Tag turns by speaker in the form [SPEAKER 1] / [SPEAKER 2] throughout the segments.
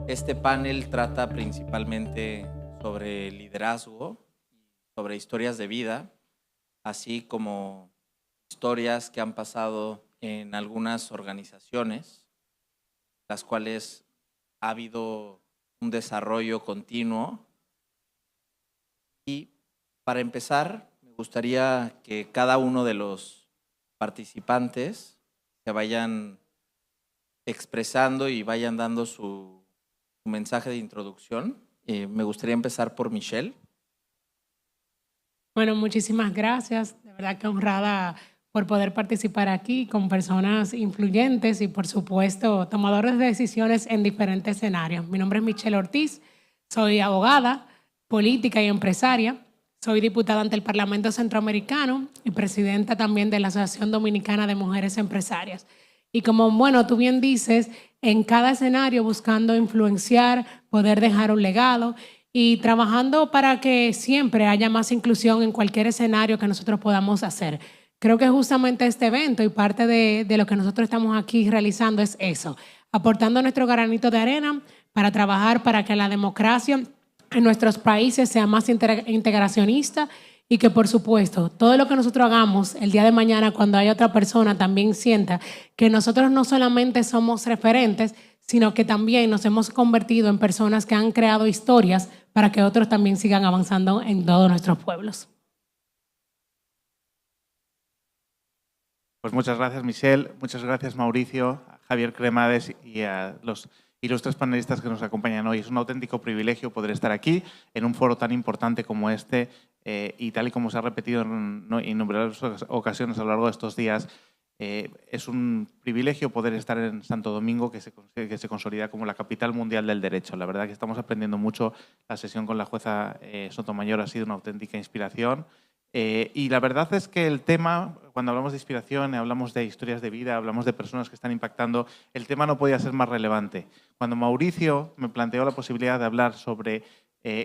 [SPEAKER 1] Este panel trata principalmente sobre liderazgo, sobre historias de vida, así como historias que han pasado en algunas organizaciones, las cuales ha habido un desarrollo continuo. Y para empezar, me gustaría que cada uno de los participantes se vayan expresando y vayan dando su mensaje de introducción. Me gustaría empezar por Michelle.
[SPEAKER 2] Bueno, muchísimas gracias. De verdad que honrada por poder participar aquí con personas influyentes y, por supuesto, tomadores de decisiones en diferentes escenarios. Mi nombre es Michelle Ortiz, soy abogada, política y empresaria. Soy diputada ante el Parlamento Centroamericano y presidenta también de la Asociación Dominicana de Mujeres Empresarias. Y como, bueno, tú bien dices, en cada escenario buscando influenciar, poder dejar un legado y trabajando para que siempre haya más inclusión en cualquier escenario que nosotros podamos hacer. Creo que justamente este evento y parte de lo que nosotros estamos aquí realizando es eso, aportando nuestro granito de arena para trabajar para que la democracia en nuestros países sea más integracionista y que, por supuesto, todo lo que nosotros hagamos el día de mañana cuando haya otra persona también sienta que nosotros no solamente somos referentes, sino que también nos hemos convertido en personas que han creado historias para que otros también sigan avanzando en todos nuestros pueblos.
[SPEAKER 3] Pues muchas gracias, Michelle. Muchas gracias, Mauricio, a Javier Cremades y a los ilustres panelistas que nos acompañan hoy. Es un auténtico privilegio poder estar aquí en un foro tan importante como este y tal y como se ha repetido en innumerables ocasiones a lo largo de estos días. Es un privilegio poder estar en Santo Domingo, que se consolida como la capital mundial del derecho. La verdad que estamos aprendiendo mucho. La sesión con la jueza Sotomayor ha sido una auténtica inspiración. Y la verdad es que el tema, cuando hablamos de inspiración, hablamos de historias de vida, hablamos de personas que están impactando, el tema no podía ser más relevante. Cuando Mauricio me planteó la posibilidad de hablar sobre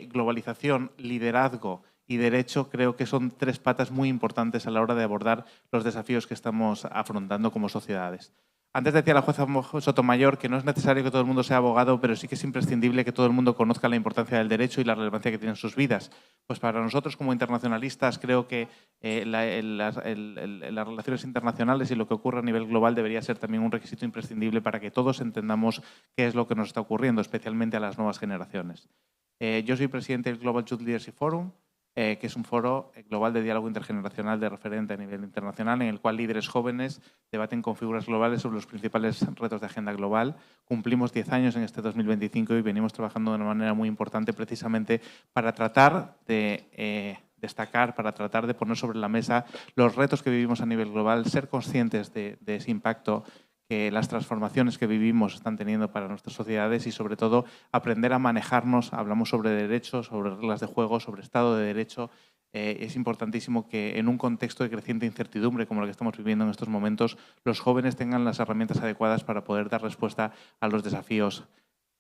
[SPEAKER 3] globalización, liderazgo y derecho, creo que son tres patas muy importantes a la hora de abordar los desafíos que estamos afrontando como sociedades. Antes decía la jueza Sotomayor que no es necesario que todo el mundo sea abogado, pero sí que es imprescindible que todo el mundo conozca la importancia del derecho y la relevancia que tiene en sus vidas. Pues para nosotros como internacionalistas creo que las relaciones internacionales y lo que ocurre a nivel global debería ser también un requisito imprescindible para que todos entendamos qué es lo que nos está ocurriendo, especialmente a las nuevas generaciones. Yo soy presidente del Global Youth Leadership Forum, que es un foro global de diálogo intergeneracional de referente a nivel internacional en el cual líderes jóvenes debaten con figuras globales sobre los principales retos de agenda global. Cumplimos 10 años en este 2025 y venimos trabajando de una manera muy importante precisamente para tratar de destacar, para tratar de poner sobre la mesa los retos que vivimos a nivel global, ser conscientes de ese impacto que las transformaciones que vivimos están teniendo para nuestras sociedades y, sobre todo, aprender a manejarnos. Hablamos sobre derechos, sobre reglas de juego, sobre Estado de Derecho. Es importantísimo que en un contexto de creciente incertidumbre como el que estamos viviendo en estos momentos, los jóvenes tengan las herramientas adecuadas para poder dar respuesta a los desafíos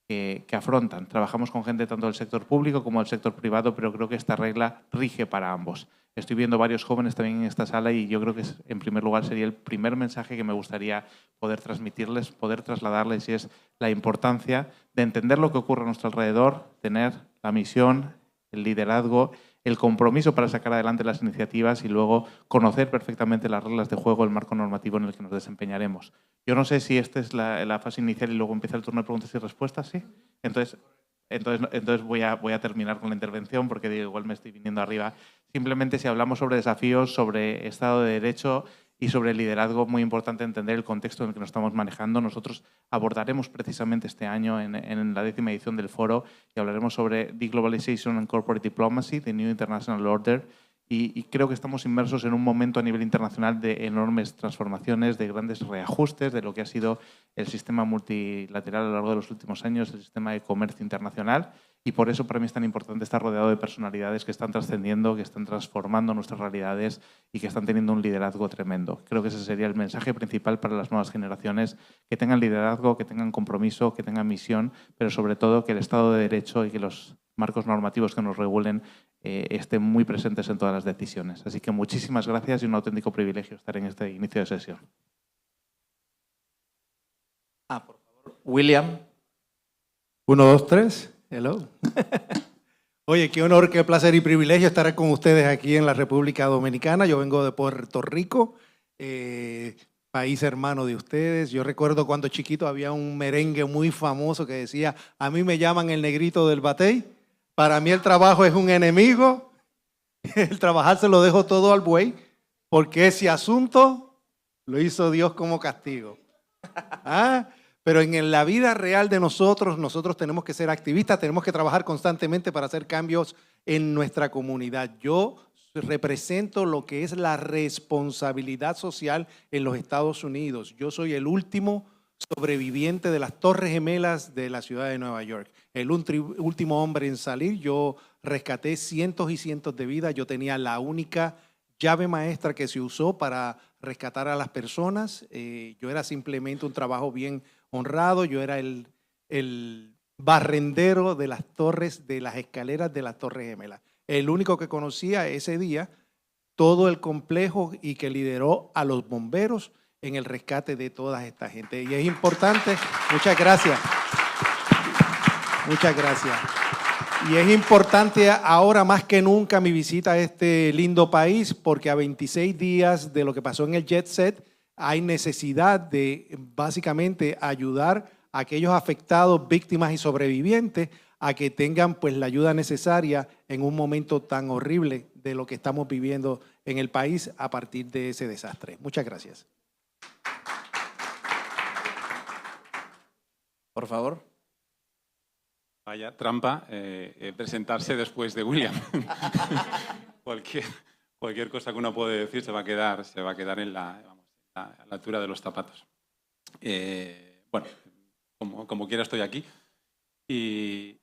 [SPEAKER 3] que afrontan. Trabajamos con gente tanto del sector público como del sector privado, pero creo que esta regla rige para ambos. Estoy viendo varios jóvenes también en esta sala y yo creo que en primer lugar sería el primer mensaje que me gustaría poder transmitirles, poder trasladarles, y es la importancia de entender lo que ocurre a nuestro alrededor, tener la misión, el liderazgo, el compromiso para sacar adelante las iniciativas y luego conocer perfectamente las reglas de juego, el marco normativo en el que nos desempeñaremos. Yo no sé si esta es la fase inicial y luego empieza el turno de preguntas y respuestas, ¿sí? Entonces voy a terminar con la intervención porque digo, igual me estoy viniendo arriba. Simplemente si hablamos sobre desafíos, sobre Estado de Derecho y sobre liderazgo, muy importante entender el contexto en el que nos estamos manejando. Nosotros abordaremos precisamente este año en la 10ª edición del foro y hablaremos sobre Deglobalization and Corporate Diplomacy, The New International Order, y creo que estamos inmersos en un momento a nivel internacional de enormes transformaciones, de grandes reajustes de lo que ha sido el sistema multilateral a lo largo de los últimos años, el sistema de comercio internacional, y por eso para mí es tan importante estar rodeado de personalidades que están trascendiendo, que están transformando nuestras realidades y que están teniendo un liderazgo tremendo. Creo que ese sería el mensaje principal para las nuevas generaciones, que tengan liderazgo, que tengan compromiso, que tengan misión, pero sobre todo que el Estado de Derecho y que los marcos normativos que nos regulen estén muy presentes en todas las decisiones. Así que muchísimas gracias y un auténtico privilegio estar en este inicio de sesión.
[SPEAKER 1] Por favor, William.
[SPEAKER 4] 1, 2, 3. Hello. Oye, qué honor, qué placer y privilegio estar con ustedes aquí en la República Dominicana. Yo vengo de Puerto Rico, país hermano de ustedes. Yo recuerdo cuando chiquito había un merengue muy famoso que decía: a mí me llaman el negrito del batey. Para mí el trabajo es un enemigo. El trabajar se lo dejo todo al buey, porque ese asunto lo hizo Dios como castigo. ¿Ah? Pero en la vida real de nosotros tenemos que ser activistas, tenemos que trabajar constantemente para hacer cambios en nuestra comunidad. Yo represento lo que es la responsabilidad social en los Estados Unidos. Yo soy el último sobreviviente de las Torres Gemelas de la ciudad de Nueva York. El último hombre en salir. Yo rescaté cientos y cientos de vidas. Yo tenía la única llave maestra que se usó para rescatar a las personas. Yo era simplemente un trabajo bien honrado. Yo era el barrendero de las torres, de las escaleras de las Torres Gemelas. El único que conocía ese día todo el complejo y que lideró a los bomberos en el rescate de toda esta gente. Y es importante, muchas gracias. Muchas gracias. Y es importante ahora más que nunca mi visita a este lindo país, porque a 26 días de lo que pasó en el Jet Set, hay necesidad de básicamente ayudar a aquellos afectados, víctimas y sobrevivientes a que tengan pues la ayuda necesaria en un momento tan horrible de lo que estamos viviendo en el país a partir de ese desastre. Muchas gracias.
[SPEAKER 1] Por favor.
[SPEAKER 5] Vaya trampa presentarse después de William. cualquier cosa que uno puede decir se va a quedar en a la altura de los zapatos. Bueno, como quiera estoy aquí. Y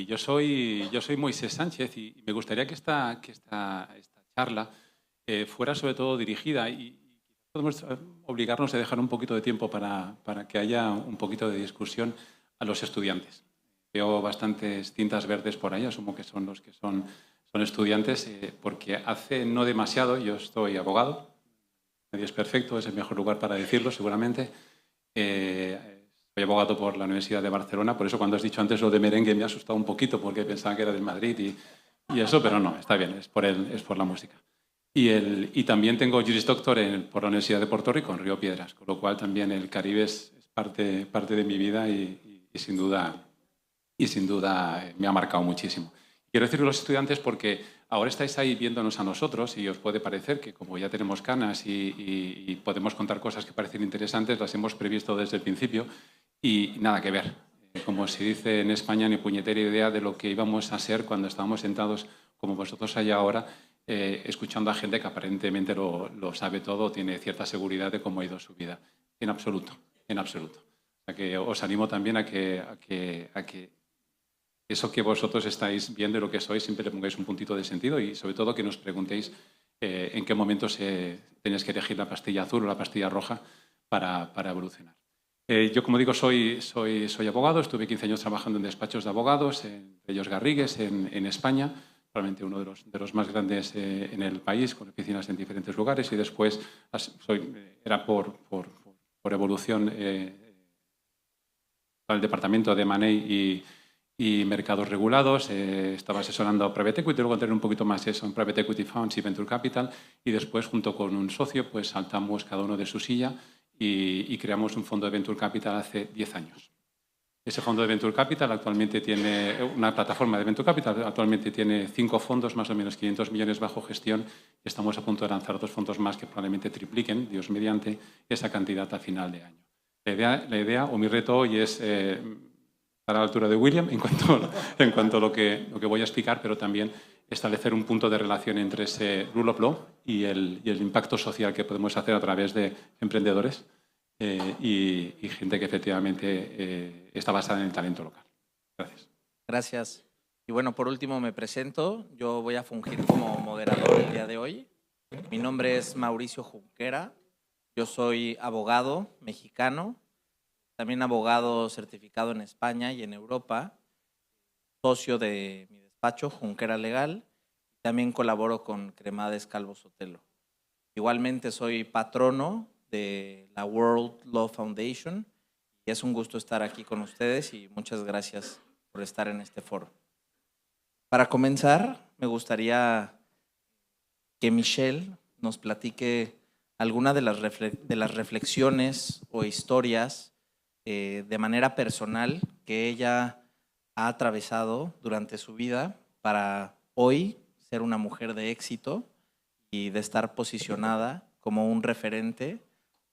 [SPEAKER 5] yo soy Moisés Sánchez y me gustaría que esta charla fuera sobre todo dirigida y podemos obligarnos a dejar un poquito de tiempo para que haya un poquito de discusión a los estudiantes. Veo bastantes cintas verdes por ahí, asumo que son los que son estudiantes, porque hace no demasiado, yo soy abogado, nadie es perfecto, es el mejor lugar para decirlo seguramente. Soy abogado por la Universidad de Barcelona, por eso cuando has dicho antes lo de merengue me ha asustado un poquito porque pensaba que era del Madrid y eso, pero no, está bien, es por la música. Y también tengo Juris Doctor por la Universidad de Puerto Rico, en Río Piedras, con lo cual también el Caribe es parte de mi vida y sin duda me ha marcado muchísimo. Quiero decirlo a los estudiantes porque ahora estáis ahí viéndonos a nosotros y os puede parecer que como ya tenemos canas y podemos contar cosas que parecen interesantes, las hemos previsto desde el principio y nada que ver. Como se dice en España, ni puñetera idea de lo que íbamos a ser cuando estábamos sentados como vosotros allá ahora, escuchando a gente que aparentemente lo sabe todo, tiene cierta seguridad de cómo ha ido su vida. En absoluto, en absoluto. O sea que os animo también a que eso que vosotros estáis viendo y lo que sois, siempre le pongáis un puntito de sentido y sobre todo que nos preguntéis en qué momento tenéis que elegir la pastilla azul o la pastilla roja para evolucionar. Yo, como digo, soy abogado, estuve 15 años trabajando en despachos de abogados, entre ellos Garrigues, en España, probablemente uno de los más grandes en el país, con oficinas en diferentes lugares, y después era por evolución para el departamento de Money y mercados regulados, estaba asesorando a Private Equity, luego entré un poquito más eso en Private Equity Funds y Venture Capital y después junto con un socio pues saltamos cada uno de su silla y creamos un fondo de Venture Capital hace 10 años. Ese fondo de Venture Capital actualmente tiene una plataforma de Venture Capital, actualmente tiene 5 fondos, más o menos 500 millones bajo gestión y estamos a punto de lanzar 2 fondos más que probablemente tripliquen, Dios mediante, esa cantidad a final de año. La idea o mi reto hoy es a la altura de William en cuanto a lo que voy a explicar, pero también establecer un punto de relación entre ese rule of law y el impacto social que podemos hacer a través de emprendedores y gente que efectivamente está basada en el talento local. Gracias.
[SPEAKER 1] Gracias. Y bueno, por último me presento. Yo voy a fungir como moderador el día de hoy. Mi nombre es Mauricio Junquera. Yo soy abogado mexicano. También abogado certificado en España y en Europa, socio de mi despacho, Junquera Legal. También colaboro con Cremades Calvo Sotelo. Igualmente soy patrono de la World Law Foundation y es un gusto estar aquí con ustedes y muchas gracias por estar en este foro. Para comenzar, me gustaría que Michelle nos platique alguna de las reflexiones o historias de manera personal que ella ha atravesado durante su vida para hoy ser una mujer de éxito y de estar posicionada como un referente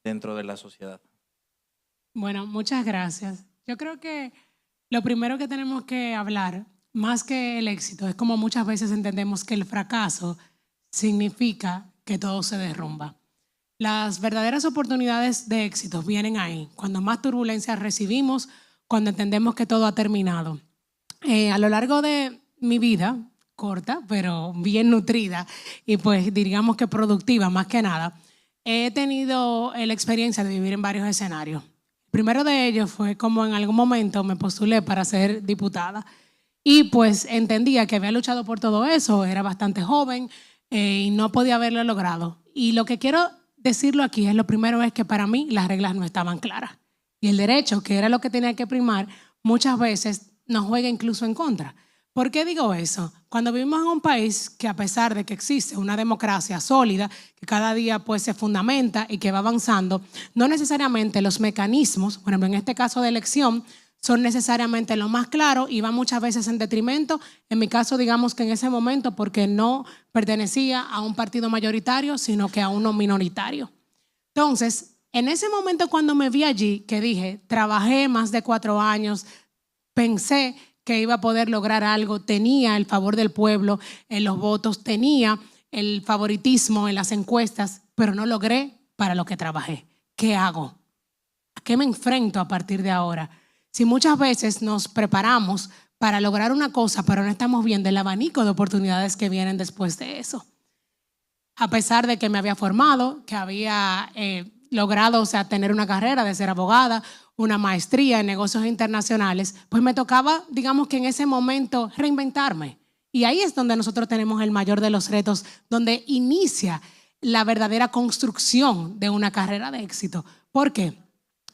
[SPEAKER 1] dentro de la sociedad.
[SPEAKER 2] Bueno, muchas gracias. Yo creo que lo primero que tenemos que hablar, más que el éxito, es como muchas veces entendemos que el fracaso significa que todo se derrumba. Las verdaderas oportunidades de éxito vienen ahí, cuando más turbulencias recibimos, cuando entendemos que todo ha terminado. A lo largo de mi vida, corta, pero bien nutrida y pues digamos que productiva más que nada, he tenido la experiencia de vivir en varios escenarios. El primero de ellos fue como en algún momento me postulé para ser diputada y pues entendía que había luchado por todo eso, era bastante joven y no podía haberlo logrado. Y lo que quiero decirlo aquí es, lo primero es que para mí las reglas no estaban claras y el derecho, que era lo que tenía que primar, muchas veces nos juega incluso en contra. ¿Por qué digo eso? Cuando vivimos en un país que, a pesar de que existe una democracia sólida, que cada día pues se fundamenta y que va avanzando, no necesariamente los mecanismos, por ejemplo en este caso de elección, son necesariamente lo más claro y va muchas veces en detrimento. En mi caso, digamos que en ese momento, porque no pertenecía a un partido mayoritario, sino que a uno minoritario. Entonces, en ese momento cuando me vi allí, que dije, trabajé más de 4 años, pensé que iba a poder lograr algo, tenía el favor del pueblo en los votos, tenía el favoritismo en las encuestas, pero no logré para lo que trabajé. ¿Qué hago? ¿A qué me enfrento a partir de ahora? Si muchas veces nos preparamos para lograr una cosa, pero no estamos viendo el abanico de oportunidades que vienen después de eso. A pesar de que me había formado, que había logrado, o sea, tener una carrera de ser abogada, una maestría en negocios internacionales, pues me tocaba, digamos que en ese momento, reinventarme. Y ahí es donde nosotros tenemos el mayor de los retos, donde inicia la verdadera construcción de una carrera de éxito. ¿Por qué?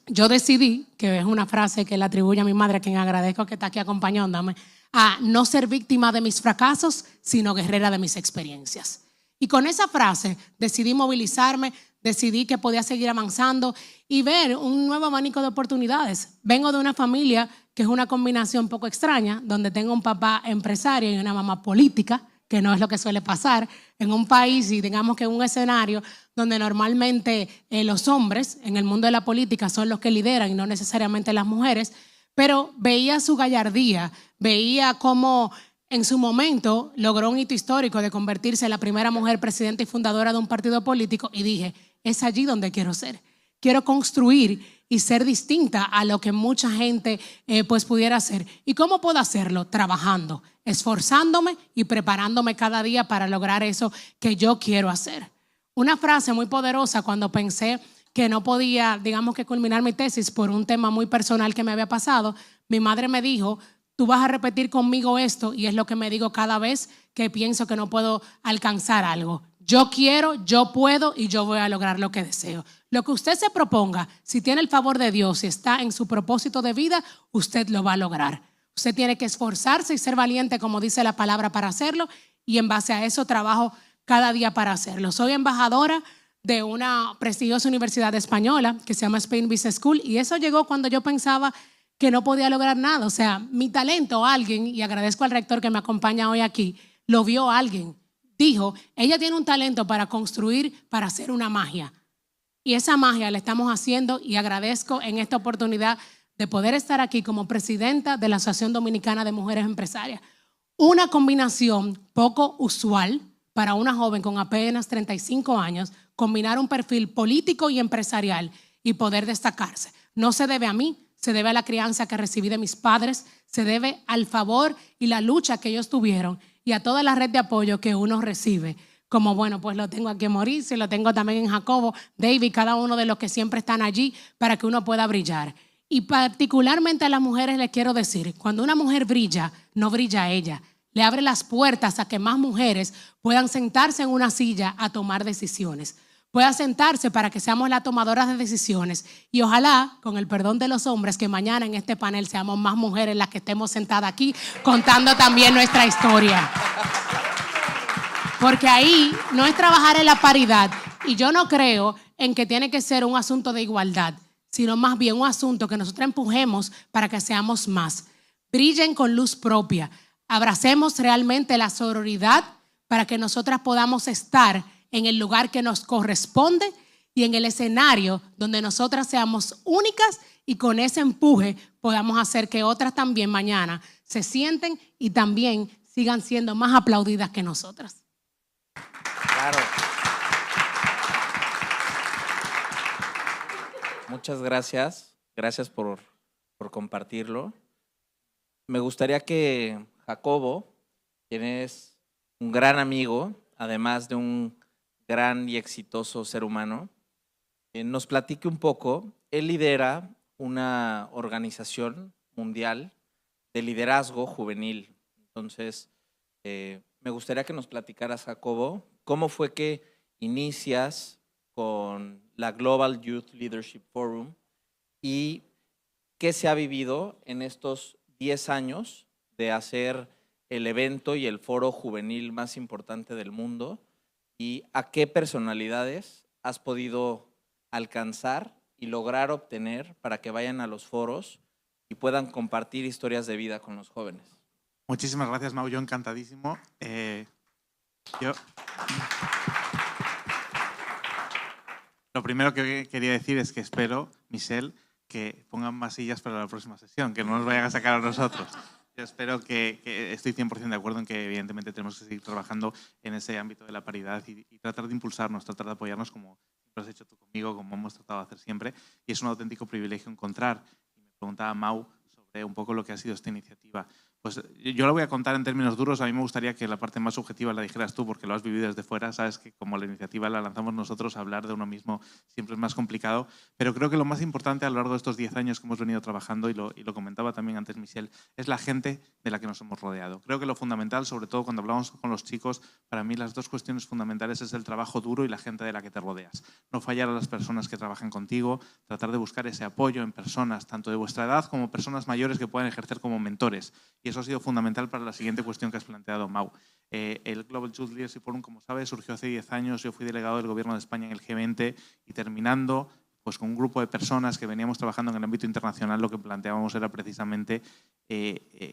[SPEAKER 2] Yo decidí, que es una frase que le atribuye a mi madre, a quien agradezco que está aquí acompañándome, a no ser víctima de mis fracasos, sino guerrera de mis experiencias. Y con esa frase decidí movilizarme, decidí que podía seguir avanzando y ver un nuevo abanico de oportunidades. Vengo de una familia que es una combinación un poco extraña, donde tengo un papá empresario y una mamá política, que no es lo que suele pasar en un país y digamos que en un escenario donde normalmente los hombres en el mundo de la política son los que lideran y no necesariamente las mujeres, pero veía su gallardía, veía cómo en su momento logró un hito histórico de convertirse en la primera mujer presidenta y fundadora de un partido político y dije, es allí donde quiero ser. Quiero construir y ser distinta a lo que mucha gente pues pudiera hacer. ¿Y cómo puedo hacerlo? Trabajando, esforzándome y preparándome cada día para lograr eso que yo quiero hacer. Una frase muy poderosa cuando pensé que no podía, digamos que culminar mi tesis por un tema muy personal que me había pasado, mi madre me dijo, tú vas a repetir conmigo esto y es lo que me digo cada vez que pienso que no puedo alcanzar algo. Yo quiero, yo puedo y yo voy a lograr lo que deseo. Lo que usted se proponga, si tiene el favor de Dios, si está en su propósito de vida, usted lo va a lograr. Usted tiene que esforzarse y ser valiente, como dice la palabra, para hacerlo y en base a eso trabajo cada día para hacerlo. Soy embajadora de una prestigiosa universidad española que se llama Spain Business School y eso llegó cuando yo pensaba que no podía lograr nada. O sea, mi talento, alguien, y agradezco al rector que me acompaña hoy aquí, lo vio alguien. Dijo, ella tiene un talento para construir, para hacer una magia. Y esa magia la estamos haciendo y agradezco en esta oportunidad de poder estar aquí como presidenta de la Asociación Dominicana de Mujeres Empresarias. Una combinación poco usual para una joven con apenas 35 años, combinar un perfil político y empresarial y poder destacarse. No se debe a mí, se debe a la crianza que recibí de mis padres, se debe al favor y la lucha que ellos tuvieron y a toda la red de apoyo que uno recibe. Como bueno, pues lo tengo aquí en Mauricio, lo tengo también en Jacobo, David, cada uno de los que siempre están allí para que uno pueda brillar. Y particularmente a las mujeres les quiero decir, cuando una mujer brilla, no brilla ella. Le abre las puertas a que más mujeres puedan sentarse en una silla a tomar decisiones. pueda sentarse para que seamos las tomadoras de decisiones. Y ojalá, con el perdón de los hombres, que mañana en este panel seamos más mujeres las que estemos sentadas aquí contando también nuestra historia. Porque ahí no es trabajar en la paridad. Y yo no creo en que tiene que ser un asunto de igualdad, sino más bien un asunto que nosotros empujemos para que seamos más. Brillen con luz propia. Abracemos realmente la sororidad para que nosotras podamos estar en el lugar que nos corresponde y en el escenario donde nosotras seamos únicas y con ese empuje podamos hacer que otras también mañana se sienten y también sigan siendo más aplaudidas que nosotras.
[SPEAKER 1] Claro. Muchas gracias. Gracias por compartirlo. Me gustaría que Jacobo, quien es un gran amigo, además de un gran y exitoso ser humano, nos platique un poco. Él lidera una organización mundial de liderazgo juvenil. Entonces, me gustaría que nos platicaras, Jacobo, cómo fue que inicias con la Global Youth Leadership Forum y qué se ha vivido en estos 10 años de hacer el evento y el foro juvenil más importante del mundo, y a qué personalidades has podido alcanzar y lograr obtener para que vayan a los foros y puedan compartir historias de vida con los jóvenes.
[SPEAKER 3] Muchísimas gracias, Mau. Yo encantadísimo. Lo primero que quería decir es que espero, Michelle, que pongan más sillas para la próxima sesión, que no nos vayan a sacar a nosotros. Yo espero que estoy 100% de acuerdo en que evidentemente tenemos que seguir trabajando en ese ámbito de la paridad y tratar de impulsarnos, tratar de apoyarnos como lo has hecho tú conmigo, como hemos tratado de hacer siempre. Y es un auténtico privilegio encontrar. Y me preguntaba Mau sobre un poco lo que ha sido esta iniciativa. Pues yo lo voy a contar en términos duros. A mí me gustaría que la parte más subjetiva la dijeras tú, porque lo has vivido desde fuera. Sabes que como la iniciativa la lanzamos nosotros, hablar de uno mismo siempre es más complicado. Pero creo que lo más importante a lo largo de estos 10 años que hemos venido trabajando, y lo comentaba también antes Michelle, es la gente de la que nos hemos rodeado. Creo que lo fundamental, sobre todo cuando hablamos con los chicos, para mí las dos cuestiones fundamentales es el trabajo duro y la gente de la que te rodeas. No fallar a las personas que trabajan contigo, tratar de buscar ese apoyo en personas, tanto de vuestra edad como personas mayores que puedan ejercer como mentores. Y eso ha sido fundamental para la siguiente cuestión que has planteado, Mau. El Global Youth Leadership Forum, como sabes, surgió hace 10 años. Yo fui delegado del Gobierno de España en el G20 y terminando pues, con un grupo de personas que veníamos trabajando en el ámbito internacional, lo que planteábamos era precisamente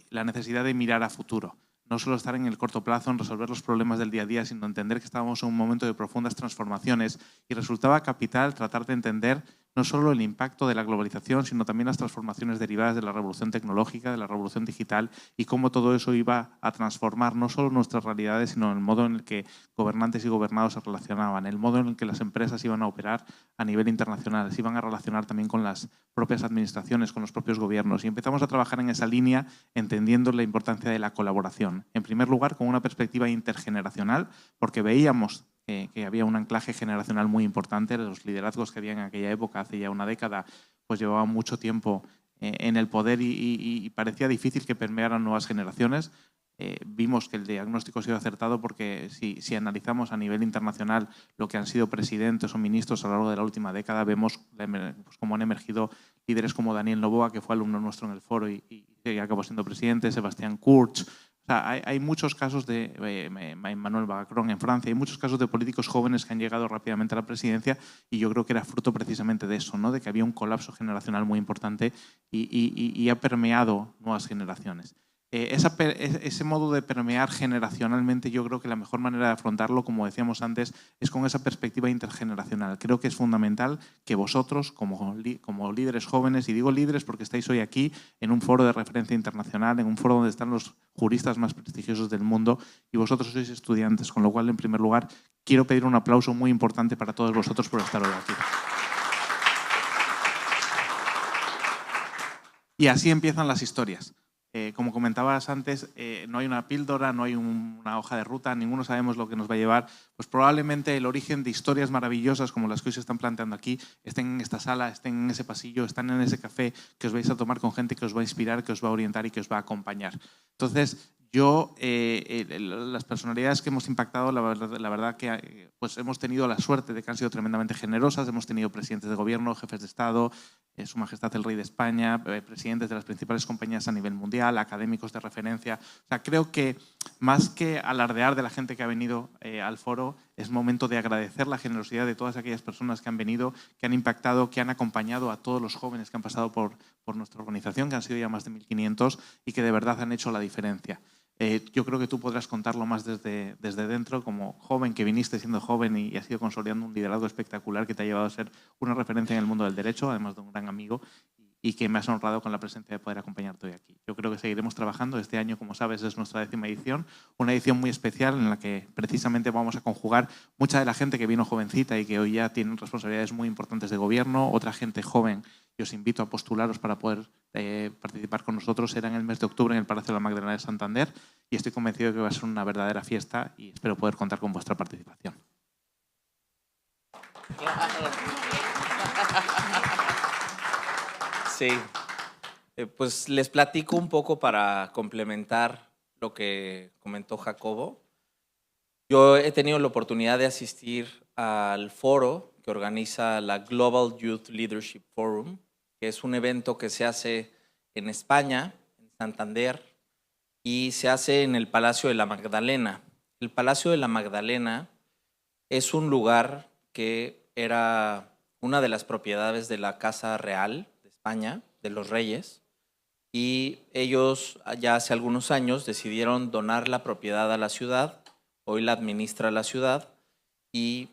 [SPEAKER 3] la necesidad de mirar a futuro. No solo estar en el corto plazo, en resolver los problemas del día a día, sino entender que estábamos en un momento de profundas transformaciones y resultaba capital tratar de entender no solo el impacto de la globalización, sino también las transformaciones derivadas de la revolución tecnológica, de la revolución digital y cómo todo eso iba a transformar no solo nuestras realidades, sino el modo en el que gobernantes y gobernados se relacionaban, el modo en el que las empresas iban a operar a nivel internacional, se iban a relacionar también con las propias administraciones, con los propios gobiernos. Y empezamos a trabajar en esa línea entendiendo la importancia de la colaboración. En primer lugar, con una perspectiva intergeneracional, porque veíamos que había un anclaje generacional muy importante. Los liderazgos que había en aquella época, hace ya una década, pues llevaban mucho tiempo en el poder y parecía difícil que permearan nuevas generaciones. Vimos que el diagnóstico ha sido acertado porque si analizamos a nivel internacional lo que han sido presidentes o ministros a lo largo de la última década, vemos pues, cómo han emergido líderes como Daniel Noboa, que fue alumno nuestro en el foro y acabó siendo presidente, Sebastián Kurz. O sea, hay muchos casos de Emmanuel Macron en Francia, hay muchos casos de políticos jóvenes que han llegado rápidamente a la presidencia y yo creo que era fruto precisamente de eso, ¿no? De que había un colapso generacional muy importante y ha permeado nuevas generaciones. Ese modo de permear generacionalmente, yo creo que la mejor manera de afrontarlo, como decíamos antes, es con esa perspectiva intergeneracional. Creo que es fundamental que vosotros, como líderes jóvenes, y digo líderes porque estáis hoy aquí en un foro de referencia internacional, en un foro donde están los juristas más prestigiosos del mundo, y vosotros sois estudiantes, con lo cual, en primer lugar, quiero pedir un aplauso muy importante para todos vosotros por estar hoy aquí. Y así empiezan las historias. Como comentabas antes, no hay una píldora, no hay una hoja de ruta, ninguno sabemos lo que nos va a llevar. Pues probablemente el origen de historias maravillosas como las que hoy se están planteando aquí estén en esta sala, estén en ese pasillo, están en ese café que os vais a tomar con gente que os va a inspirar, que os va a orientar y que os va a acompañar. Entonces, Las personalidades que hemos impactado, la verdad que pues hemos tenido la suerte de que han sido tremendamente generosas. Hemos tenido presidentes de gobierno, jefes de Estado, Su Majestad el Rey de España, presidentes de las principales compañías a nivel mundial, académicos de referencia. O sea, creo que más que alardear de la gente que ha venido al foro, es momento de agradecer la generosidad de todas aquellas personas que han venido, que han impactado, que han acompañado a todos los jóvenes que han pasado por nuestra organización, que han sido ya más de 1.500 y que de verdad han hecho la diferencia. Yo creo que tú podrás contarlo más desde dentro, como joven que viniste siendo joven y has ido consolidando un liderazgo espectacular que te ha llevado a ser una referencia en el mundo del derecho, además de un gran amigo, y que me has honrado con la presencia de poder acompañarte hoy aquí. Yo creo que seguiremos trabajando. Este año, como sabes, es nuestra 10ª edición, una edición muy especial en la que precisamente vamos a conjugar mucha de la gente que vino jovencita y que hoy ya tienen responsabilidades muy importantes de gobierno, otra gente joven, y os invito a postularos para poder participar con nosotros. Será en el mes de octubre en el Palacio de la Magdalena de Santander y estoy convencido de que va a ser una verdadera fiesta y espero poder contar con vuestra participación.
[SPEAKER 1] Sí, pues les platico un poco para complementar lo que comentó Jacobo. Yo he tenido la oportunidad de asistir al foro que organiza la Global Youth Leadership Forum, que es un evento que se hace en España, en Santander, y se hace en el Palacio de la Magdalena. El Palacio de la Magdalena es un lugar que era una de las propiedades de la Casa Real de España, de los reyes, y ellos ya hace algunos años decidieron donar la propiedad a la ciudad. Hoy la administra la ciudad y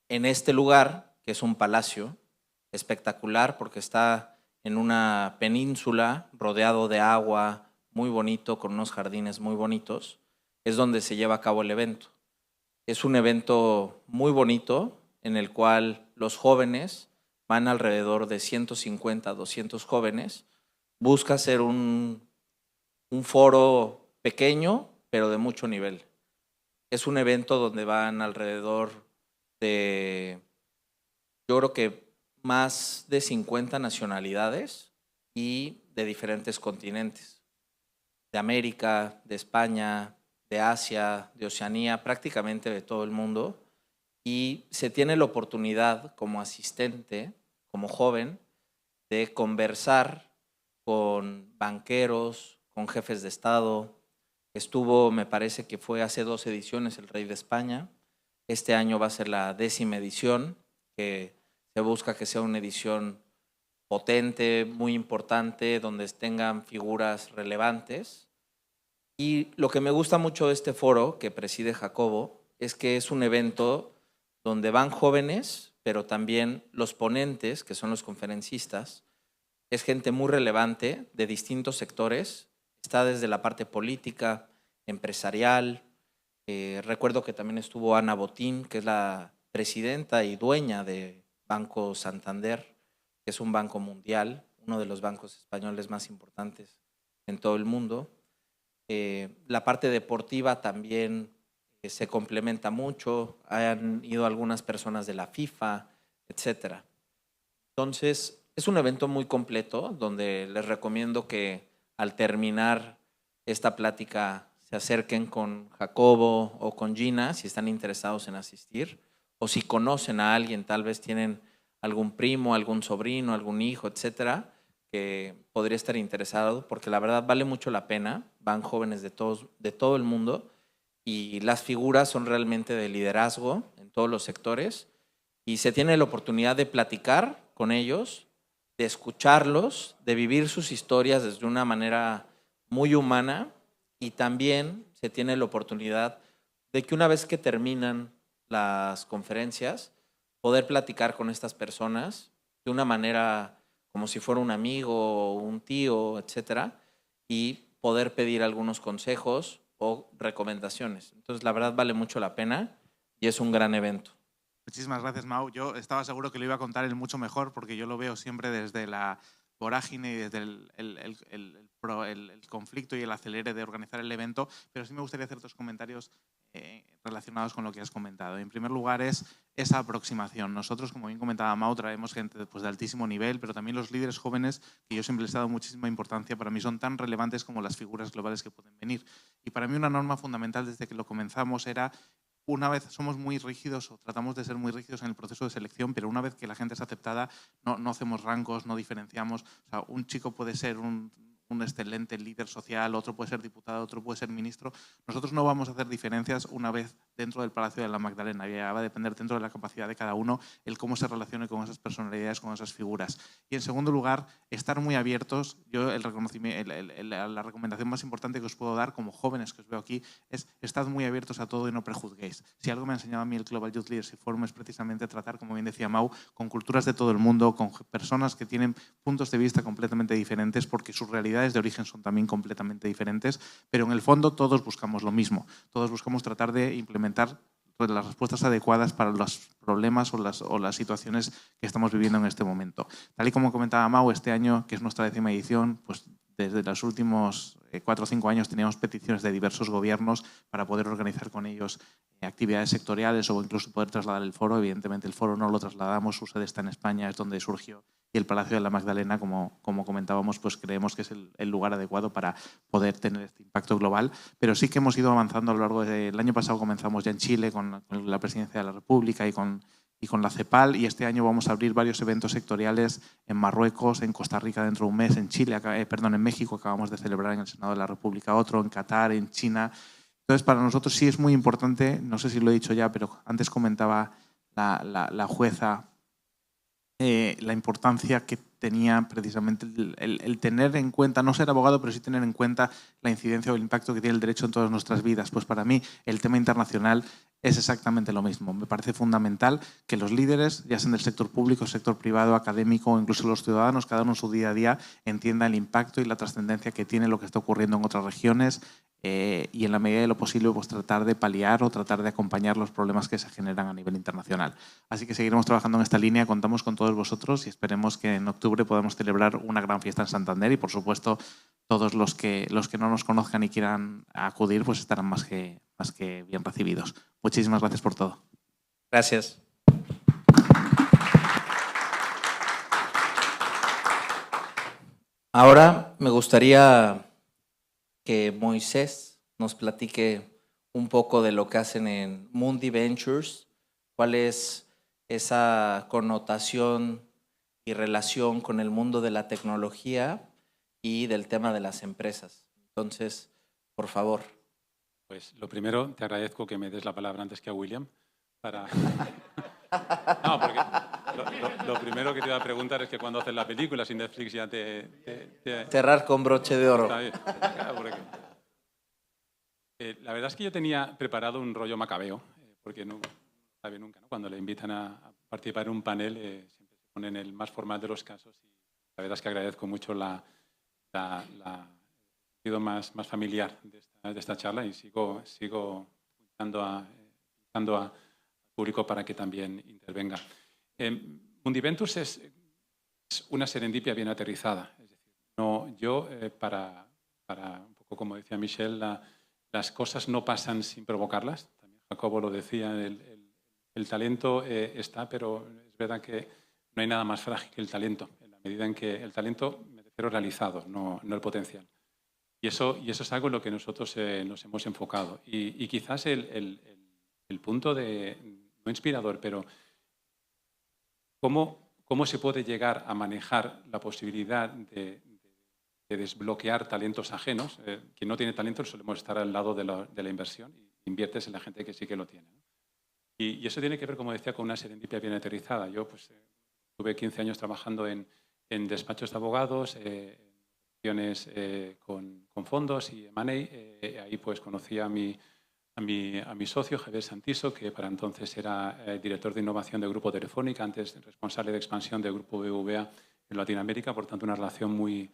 [SPEAKER 1] en este lugar, que es un palacio espectacular porque está en una península rodeado de agua, muy bonito, con unos jardines muy bonitos, es donde se lleva a cabo el evento. Es un evento muy bonito en el cual los jóvenes, van alrededor de 150, 200 jóvenes, busca ser un foro pequeño, pero de mucho nivel. Es un evento donde van alrededor de, yo creo que más de 50 nacionalidades y de diferentes continentes, de América, de España, de Asia, de Oceanía, prácticamente de todo el mundo. Y se tiene la oportunidad como asistente, como joven, de conversar con banqueros, con jefes de Estado. Estuvo, me parece que fue hace 2 ediciones el Rey de España. Este año va a ser la 10ª edición, que se busca que sea una edición potente, muy importante, donde tengan figuras relevantes. Y lo que me gusta mucho de este foro que preside Jacobo es que es un evento donde van jóvenes, pero también los ponentes, que son los conferencistas, es gente muy relevante de distintos sectores. Está desde la parte política, empresarial. Recuerdo que también estuvo Ana Botín, que es la presidenta y dueña de Banco Santander, que es un banco mundial, uno de los bancos españoles más importantes en todo el mundo. La parte deportiva también se complementa mucho. Han ido algunas personas de la FIFA, etcétera. Entonces, es un evento muy completo donde les recomiendo que al terminar esta plática se acerquen con Jacobo o con Gina si están interesados en asistir o si conocen a alguien, tal vez tienen algún primo, algún sobrino, algún hijo, etcétera, que podría estar interesado porque la verdad vale mucho la pena. Van jóvenes de todo el mundo y las figuras son realmente de liderazgo en todos los sectores y se tiene la oportunidad de platicar con ellos, de escucharlos, de vivir sus historias desde una manera muy humana y también se tiene la oportunidad de que una vez que terminan las conferencias, poder platicar con estas personas de una manera como si fuera un amigo, un tío, etcétera, y poder pedir algunos consejos o recomendaciones. Entonces, la verdad vale mucho la pena y es un gran evento.
[SPEAKER 3] Muchísimas gracias, Mau. Yo estaba seguro que lo iba a contar él mucho mejor porque yo lo veo siempre desde la vorágine y desde el conflicto y el acelere de organizar el evento, pero sí me gustaría hacer 2 comentarios relacionados con lo que has comentado. En primer lugar es esa aproximación. Nosotros, como bien comentaba Mau, traemos gente pues, de altísimo nivel, pero también los líderes jóvenes, que yo siempre les he dado muchísima importancia, para mí son tan relevantes como las figuras globales que pueden venir. Y para mí una norma fundamental desde que lo comenzamos era, una vez somos muy rígidos o tratamos de ser muy rígidos en el proceso de selección, pero una vez que la gente es aceptada, no hacemos rangos, no diferenciamos. O sea, un chico puede ser un excelente líder social, otro puede ser diputado, otro puede ser ministro. Nosotros no vamos a hacer diferencias una vez dentro del Palacio de la Magdalena. Ya va a depender dentro de la capacidad de cada uno el cómo se relacione con esas personalidades, con esas figuras. Y en segundo lugar, estar muy abiertos. Yo la recomendación más importante que os puedo dar como jóvenes que os veo aquí es estad muy abiertos a todo y no prejuzguéis. Si algo me ha enseñado a mí el Global Youth Leadership Forum es precisamente tratar, como bien decía Mau, con culturas de todo el mundo, con personas que tienen puntos de vista completamente diferentes porque sus realidades de origen son también completamente diferentes, pero en el fondo todos buscamos lo mismo. Todos buscamos tratar de implementar las respuestas adecuadas para los problemas o las situaciones que estamos viviendo en este momento. Tal y como comentaba Mau, este año, que es nuestra 10ª edición, pues desde los últimos 4 o 5 años teníamos peticiones de diversos gobiernos para poder organizar con ellos actividades sectoriales o incluso poder trasladar el foro. Evidentemente el foro no lo trasladamos, su sede está en España, es donde surgió, y el Palacio de la Magdalena, como comentábamos, pues creemos que es el lugar adecuado para poder tener este impacto global. Pero sí que hemos ido avanzando a lo largo del año pasado. Comenzamos ya en Chile con la Presidencia de la República y con la CEPAL, y este año vamos a abrir varios eventos sectoriales en Marruecos, en Costa Rica dentro de un mes, en México acabamos de celebrar en el Senado de la República otro, en Qatar, en China. Entonces, para nosotros sí es muy importante, no sé si lo he dicho ya, pero antes comentaba la jueza la importancia que tenía precisamente el tener en cuenta, no ser abogado, pero sí tener en cuenta la incidencia o el impacto que tiene el derecho en todas nuestras vidas. Pues para mí el tema internacional es exactamente lo mismo. Me parece fundamental que los líderes, ya sean del sector público, sector privado, académico o incluso los ciudadanos, cada uno en su día a día, entiendan el impacto y la trascendencia que tiene lo que está ocurriendo en otras regiones y en la medida de lo posible pues tratar de paliar o tratar de acompañar los problemas que se generan a nivel internacional. Así que seguiremos trabajando en esta línea, contamos con todos vosotros y esperemos que en octubre podamos celebrar una gran fiesta en Santander y, por supuesto, todos los que no nos conozcan y quieran acudir pues estarán más que bien recibidos. Muchísimas gracias por todo.
[SPEAKER 1] Gracias. Ahora me gustaría que Moisés nos platique un poco de lo que hacen en Mundi Ventures, cuál es esa connotación y relación con el mundo de la tecnología y del tema de las empresas. Entonces, por favor.
[SPEAKER 5] Pues lo primero, te agradezco que me des la palabra antes que a William. No, porque lo primero que te iba a preguntar es que cuando haces la película, si Netflix ya
[SPEAKER 1] Cerrar con broche de oro.
[SPEAKER 5] Está bien. La verdad es que yo tenía preparado un rollo macabeo, porque no sabe nunca, ¿no? Cuando le invitan a participar en un panel, siempre se pone en el más formal de los casos. Y la verdad es que agradezco mucho el sentido más familiar de esta charla y sigo invitando al público para que también intervenga. Mundiventus es una serendipia bien aterrizada. Es decir, para un poco como decía Michelle, las cosas no pasan sin provocarlas. También Jacobo lo decía, el talento está, pero es verdad que no hay nada más frágil que el talento, en la medida en que el talento, me refiero realizado, no el potencial. Y eso es algo en lo que nosotros nos hemos enfocado. Y quizás el punto no inspirador, pero cómo se puede llegar a manejar la posibilidad de desbloquear talentos ajenos. Quien no tiene talento solemos estar al lado de la inversión y inviertes en la gente que sí que lo tiene, ¿no? Y eso tiene que ver, como decía, con una serendipia bien aterrizada. Yo pues, tuve 15 años trabajando en despachos de abogados, con fondos y M&A. Ahí pues conocí a mi socio, Javier Santiso, que para entonces era director de innovación de Grupo Telefónica, antes responsable de expansión de Grupo BBVA en Latinoamérica, por tanto una relación muy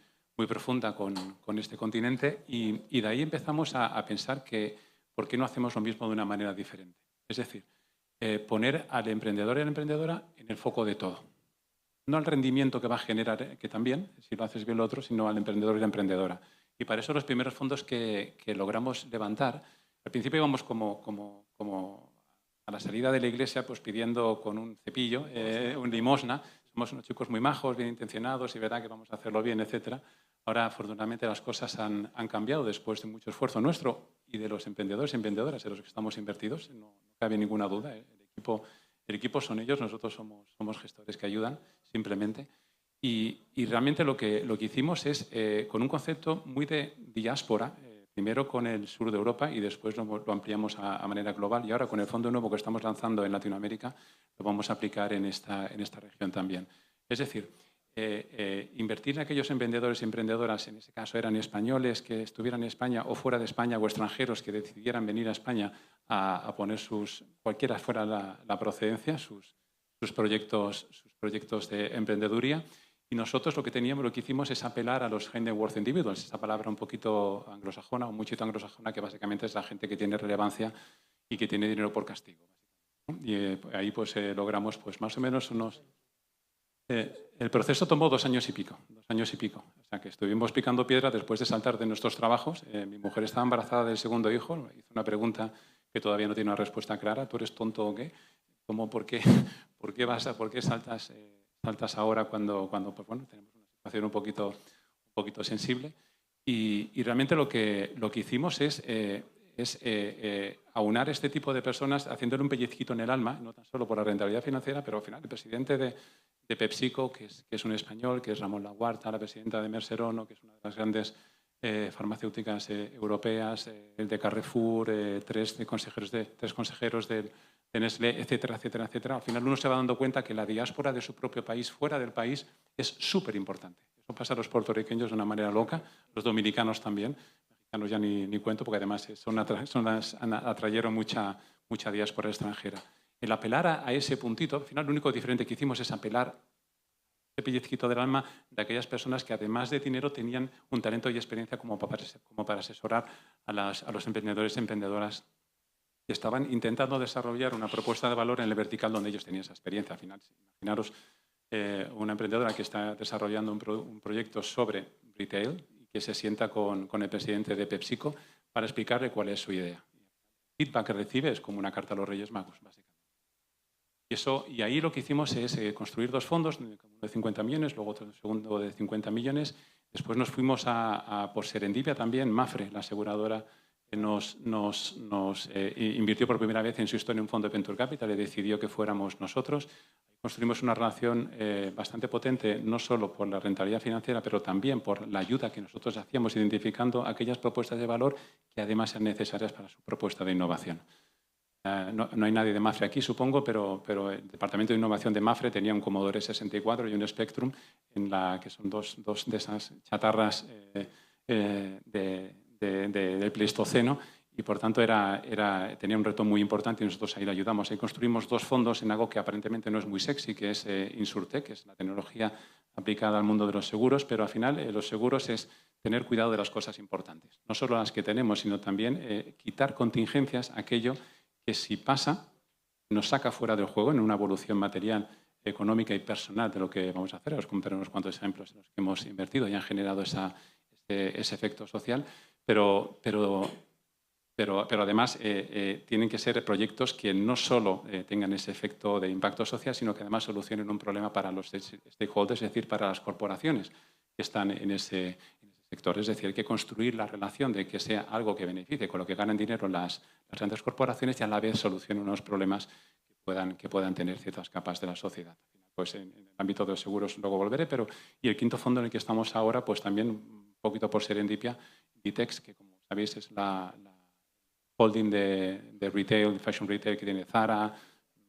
[SPEAKER 5] profunda con este continente. Y de ahí empezamos a pensar que ¿por qué no hacemos lo mismo de una manera diferente? Es decir, poner al emprendedor y a la emprendedora en el foco de todo. No al rendimiento que va a generar, que también, si lo haces bien lo otro, sino al emprendedor y la emprendedora. Y para eso los primeros fondos que logramos levantar Al principio íbamos como a la salida de la iglesia, pues pidiendo con un cepillo, un limosna. Somos unos chicos muy majos, bien intencionados y verdad que vamos a hacerlo bien, etcétera. Ahora, afortunadamente, las cosas han cambiado después de mucho esfuerzo nuestro y de los emprendedores y emprendedoras en los que estamos invertidos. No cabe ninguna duda. El equipo son ellos, nosotros somos gestores que ayudan, simplemente. Y realmente lo que hicimos es, con un concepto muy de diáspora, primero con el sur de Europa y después lo ampliamos a manera global. Y ahora con el fondo nuevo que estamos lanzando en Latinoamérica, lo vamos a aplicar en esta región también. Es decir, invertir en aquellos emprendedores y emprendedoras, en ese caso eran españoles que estuvieran en España o fuera de España o extranjeros que decidieran venir a España a poner cualquiera fuera la procedencia, sus proyectos de emprendeduría. Y nosotros lo que hicimos es apelar a los high net worth individuals, esa palabra un poquito anglosajona o muchito anglosajona, que básicamente es la gente que tiene relevancia y que tiene dinero por castigo. Y ahí pues logramos pues más o menos unos... el proceso tomó 2 años y pico. O sea que estuvimos picando piedra después de saltar de nuestros trabajos. Mi mujer estaba embarazada del segundo hijo, me hizo una pregunta que todavía no tiene una respuesta clara. ¿Tú eres tonto o qué? ¿Por qué saltas ahora cuando pues bueno, tenemos una situación un poquito sensible? Y realmente lo que hicimos es aunar este tipo de personas haciéndole un pellizquito en el alma, no tan solo por la rentabilidad financiera, pero al final el presidente de PepsiCo, que es un español, que es Ramón Laguarta, la presidenta de Mercerono, que es una de las grandes farmacéuticas europeas, el de Carrefour, 3 consejeros de Nestlé, etcétera, etcétera, etcétera. Al final uno se va dando cuenta que la diáspora de su propio país, fuera del país, es súper importante. Eso pasa a los puertorriqueños de una manera loca, los dominicanos también. Mexicanos ya ni cuento, porque además atrayeron mucha diáspora extranjera. El apelar a ese puntito, al final lo único diferente que hicimos es apelar ese pellizquito del alma de aquellas personas que además de dinero tenían un talento y experiencia como para asesorar a los emprendedores y emprendedoras que estaban intentando desarrollar una propuesta de valor en el vertical donde ellos tenían esa experiencia. Al final, imaginaros una emprendedora que está desarrollando un proyecto sobre retail y que se sienta con el presidente de PepsiCo para explicarle cuál es su idea. El feedback que recibe es como una carta a los Reyes Magos, básicamente. Y ahí lo que hicimos es construir 2 fondos, uno de 50 millones, luego otro segundo de 50 millones. Después nos fuimos por serendipia también, Mapfre, la aseguradora, nos invirtió por primera vez en su historia en un fondo de Venture Capital y decidió que fuéramos nosotros. Construimos una relación bastante potente, no solo por la rentabilidad financiera, pero también por la ayuda que nosotros hacíamos identificando aquellas propuestas de valor que además sean necesarias para su propuesta de innovación. No hay nadie de Mapfre aquí, supongo, pero el Departamento de Innovación de Mapfre tenía un Commodore 64 y un Spectrum, que son dos de esas chatarras del Pleistoceno, y por tanto tenía un reto muy importante y nosotros ahí le ayudamos. Ahí construimos 2 fondos en algo que aparentemente no es muy sexy, que es Insurtech, que es la tecnología aplicada al mundo de los seguros, pero al final los seguros es tener cuidado de las cosas importantes, no solo las que tenemos, sino también quitar contingencias, aquello que si pasa nos saca fuera del juego en una evolución material, económica y personal de lo que vamos a hacer. Os contaré unos cuantos ejemplos en los que hemos invertido y han generado ese efecto social, pero además tienen que ser proyectos que no solo tengan ese efecto de impacto social, sino que además solucionen un problema para los stakeholders, es decir, para las corporaciones que están en ese sector. Es decir, hay que construir la relación de que sea algo que beneficie con lo que ganan dinero las grandes corporaciones y a la vez solucione unos problemas que puedan tener ciertas capas de la sociedad. Pues en el ámbito de los seguros luego volveré, y el quinto fondo en el que estamos ahora, pues también un poquito por serendipia, Vitex, que como sabéis es la holding de retail, fashion retail que tiene Zara,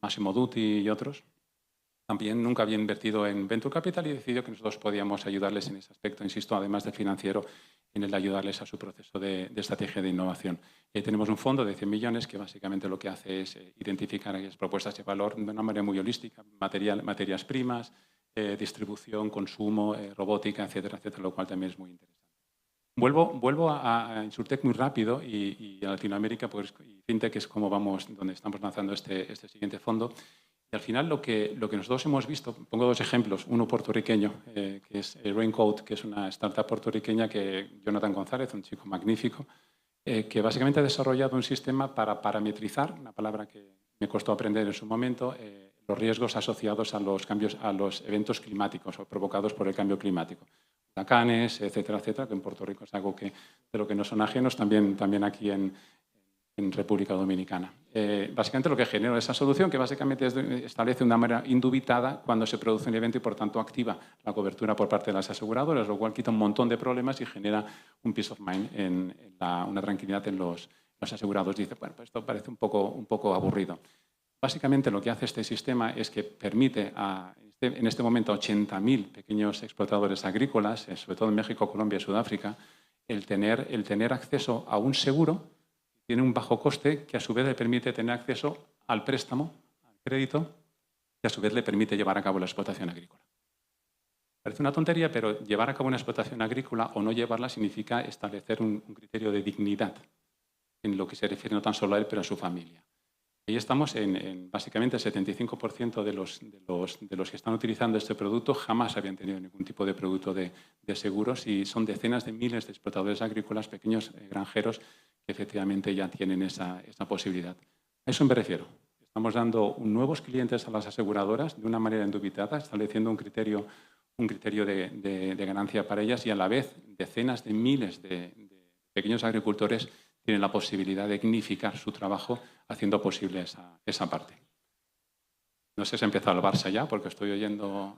[SPEAKER 5] Massimo Dutti y otros. También nunca había invertido en Venture Capital y decidió que nosotros podíamos ayudarles en ese aspecto, insisto, además del financiero, en el de ayudarles a su proceso de estrategia de innovación. Tenemos un fondo de 100 millones que básicamente lo que hace es identificar aquellas propuestas de valor de una manera muy holística, materias primas, distribución, consumo, robótica, etcétera, etcétera, lo cual también es muy interesante. Vuelvo a Insurtech muy rápido y a Latinoamérica, pues, y FinTech es como vamos, donde estamos lanzando este siguiente fondo. Y al final lo que nosotros hemos visto, pongo 2 ejemplos, uno puertorriqueño, que es Raincoat, que es una startup puertorriqueña que Jonathan González, un chico magnífico, que básicamente ha desarrollado un sistema para parametrizar, una palabra que me costó aprender en su momento, los riesgos asociados a los cambios, a los eventos climáticos o provocados por el cambio climático. Huracanes, etcétera, etcétera, que en Puerto Rico es algo que, de lo que no son ajenos, también aquí en República Dominicana. Básicamente lo que genera esa solución, que básicamente establece una manera indubitada cuando se produce un evento y por tanto activa la cobertura por parte de las aseguradoras, lo cual quita un montón de problemas y genera un peace of mind, una tranquilidad en los asegurados. Dice, bueno, pues esto parece un poco aburrido. Básicamente lo que hace este sistema es que permite en este momento a 80.000 pequeños explotadores agrícolas, sobre todo en México, Colombia y Sudáfrica, el tener acceso a un seguro. Tiene un bajo coste que a su vez le permite tener acceso al préstamo, al crédito, que a su vez le permite llevar a cabo la explotación agrícola. Parece una tontería, pero llevar a cabo una explotación agrícola o no llevarla significa establecer un criterio de dignidad en lo que se refiere no tan solo a él, pero a su familia. Ahí estamos en básicamente el 75% de los que están utilizando este producto jamás habían tenido ningún tipo de producto de seguros y son decenas de miles de explotadores agrícolas, pequeños granjeros, que efectivamente ya tienen esa posibilidad. A eso me refiero. Estamos dando nuevos clientes a las aseguradoras de una manera indubitada, estableciendo un criterio de ganancia para ellas y a la vez decenas de miles de pequeños agricultores tienen la posibilidad de dignificar su trabajo haciendo posible esa parte. No sé si ha empezado el Barça ya, porque estoy oyendo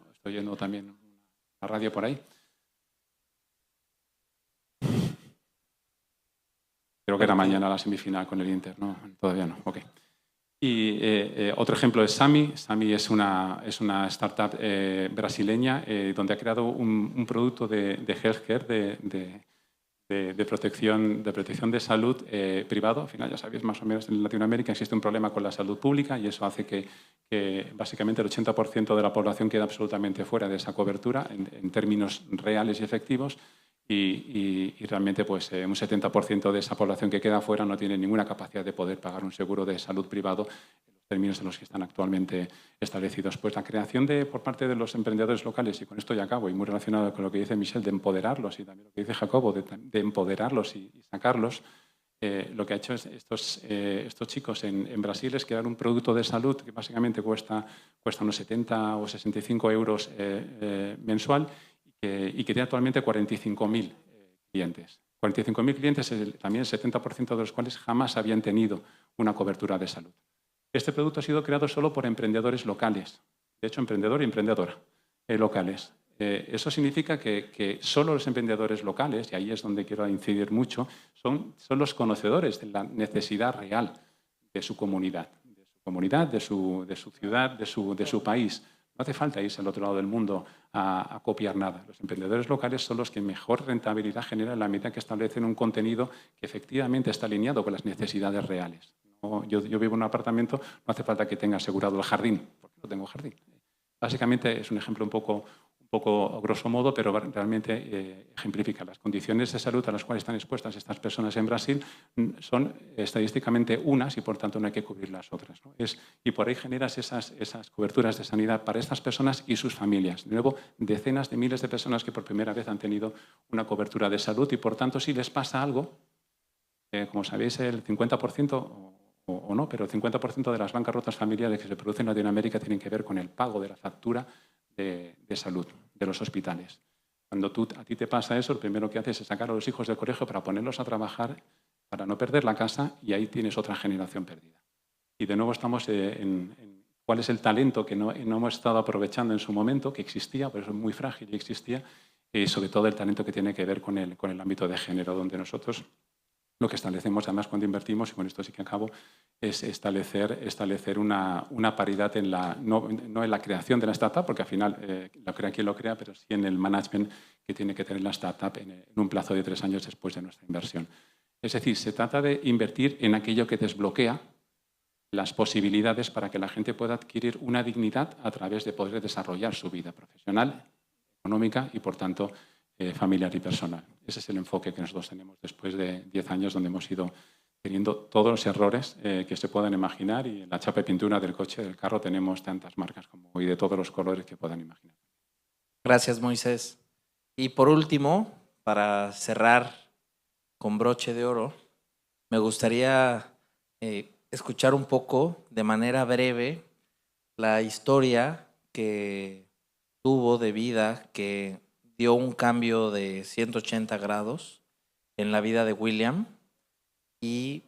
[SPEAKER 5] también la radio por ahí. Creo que era mañana la semifinal con el Inter. No, todavía no. Okay. Y otro ejemplo es Sami. Sami es una startup brasileña donde ha creado un producto de healthcare, de protección de salud privado. Al final, ya sabéis, más o menos en Latinoamérica existe un problema con la salud pública y eso hace que básicamente el 80% de la población queda absolutamente fuera de esa cobertura en términos reales y efectivos y realmente pues, un 70% de esa población que queda fuera no tiene ninguna capacidad de poder pagar un seguro de salud privado en los términos en los que están actualmente establecidos. Pues la creación por parte de los emprendedores locales, y con esto ya acabo, y muy relacionado con lo que dice Michel, de empoderarlos, y también lo que dice Jacobo, de empoderarlos y sacarlos, lo que ha hecho estos chicos en Brasil es crear un producto de salud que básicamente cuesta unos 70 o 65 euros mensual y que tiene actualmente 45.000 clientes. 45.000 clientes, también el 70% de los cuales jamás habían tenido una cobertura de salud. Este producto ha sido creado solo por emprendedores locales, de hecho, emprendedor y emprendedora locales. Eso significa que solo los emprendedores locales, y ahí es donde quiero incidir mucho, son los conocedores de la necesidad real de su comunidad, de su ciudad, de su país. No hace falta irse al otro lado del mundo a copiar nada. Los emprendedores locales son los que mejor rentabilidad generan en la medida que establecen un contenido que efectivamente está alineado con las necesidades reales. Yo vivo en un apartamento, no hace falta que tenga asegurado el jardín, porque no tengo jardín. Básicamente es un ejemplo un poco grosso modo, pero realmente ejemplifica. Las condiciones de salud a las cuales están expuestas estas personas en Brasil son estadísticamente unas y por tanto no hay que cubrir las otras, ¿no? Y por ahí generas esas coberturas de sanidad para estas personas y sus familias. De nuevo, decenas de miles de personas que por primera vez han tenido una cobertura de salud y por tanto si les pasa algo, como sabéis el 50% o no, pero el 50% de las bancarrotas familiares que se producen en Latinoamérica tienen que ver con el pago de la factura de salud de los hospitales. Cuando a ti te pasa eso, lo primero que haces es sacar a los hijos del colegio para ponerlos a trabajar, para no perder la casa, y ahí tienes otra generación perdida. Y de nuevo estamos en cuál es el talento que no hemos estado aprovechando en su momento, que existía, pero es muy frágil y existía, y sobre todo el talento que tiene que ver con el ámbito de género, donde nosotros lo que establecemos, además, cuando invertimos, y con esto sí que acabo, es establecer una paridad no en la creación de la startup, porque al final lo crea quien lo crea, pero sí en el management que tiene que tener la startup en un plazo de 3 años después de nuestra inversión. Es decir, se trata de invertir en aquello que desbloquea las posibilidades para que la gente pueda adquirir una dignidad a través de poder desarrollar su vida profesional, económica y, por tanto, familiar y personal. Ese es el enfoque que nosotros tenemos después de 10 años donde hemos ido teniendo todos los errores que se puedan imaginar y en la chapa de pintura del coche, del carro, tenemos tantas marcas y de todos los colores que puedan imaginar.
[SPEAKER 1] Gracias, Moisés. Y por último, para cerrar con broche de oro, me gustaría escuchar un poco, de manera breve, la historia que tuvo de vida, que dio un cambio de 180 grados en la vida de William y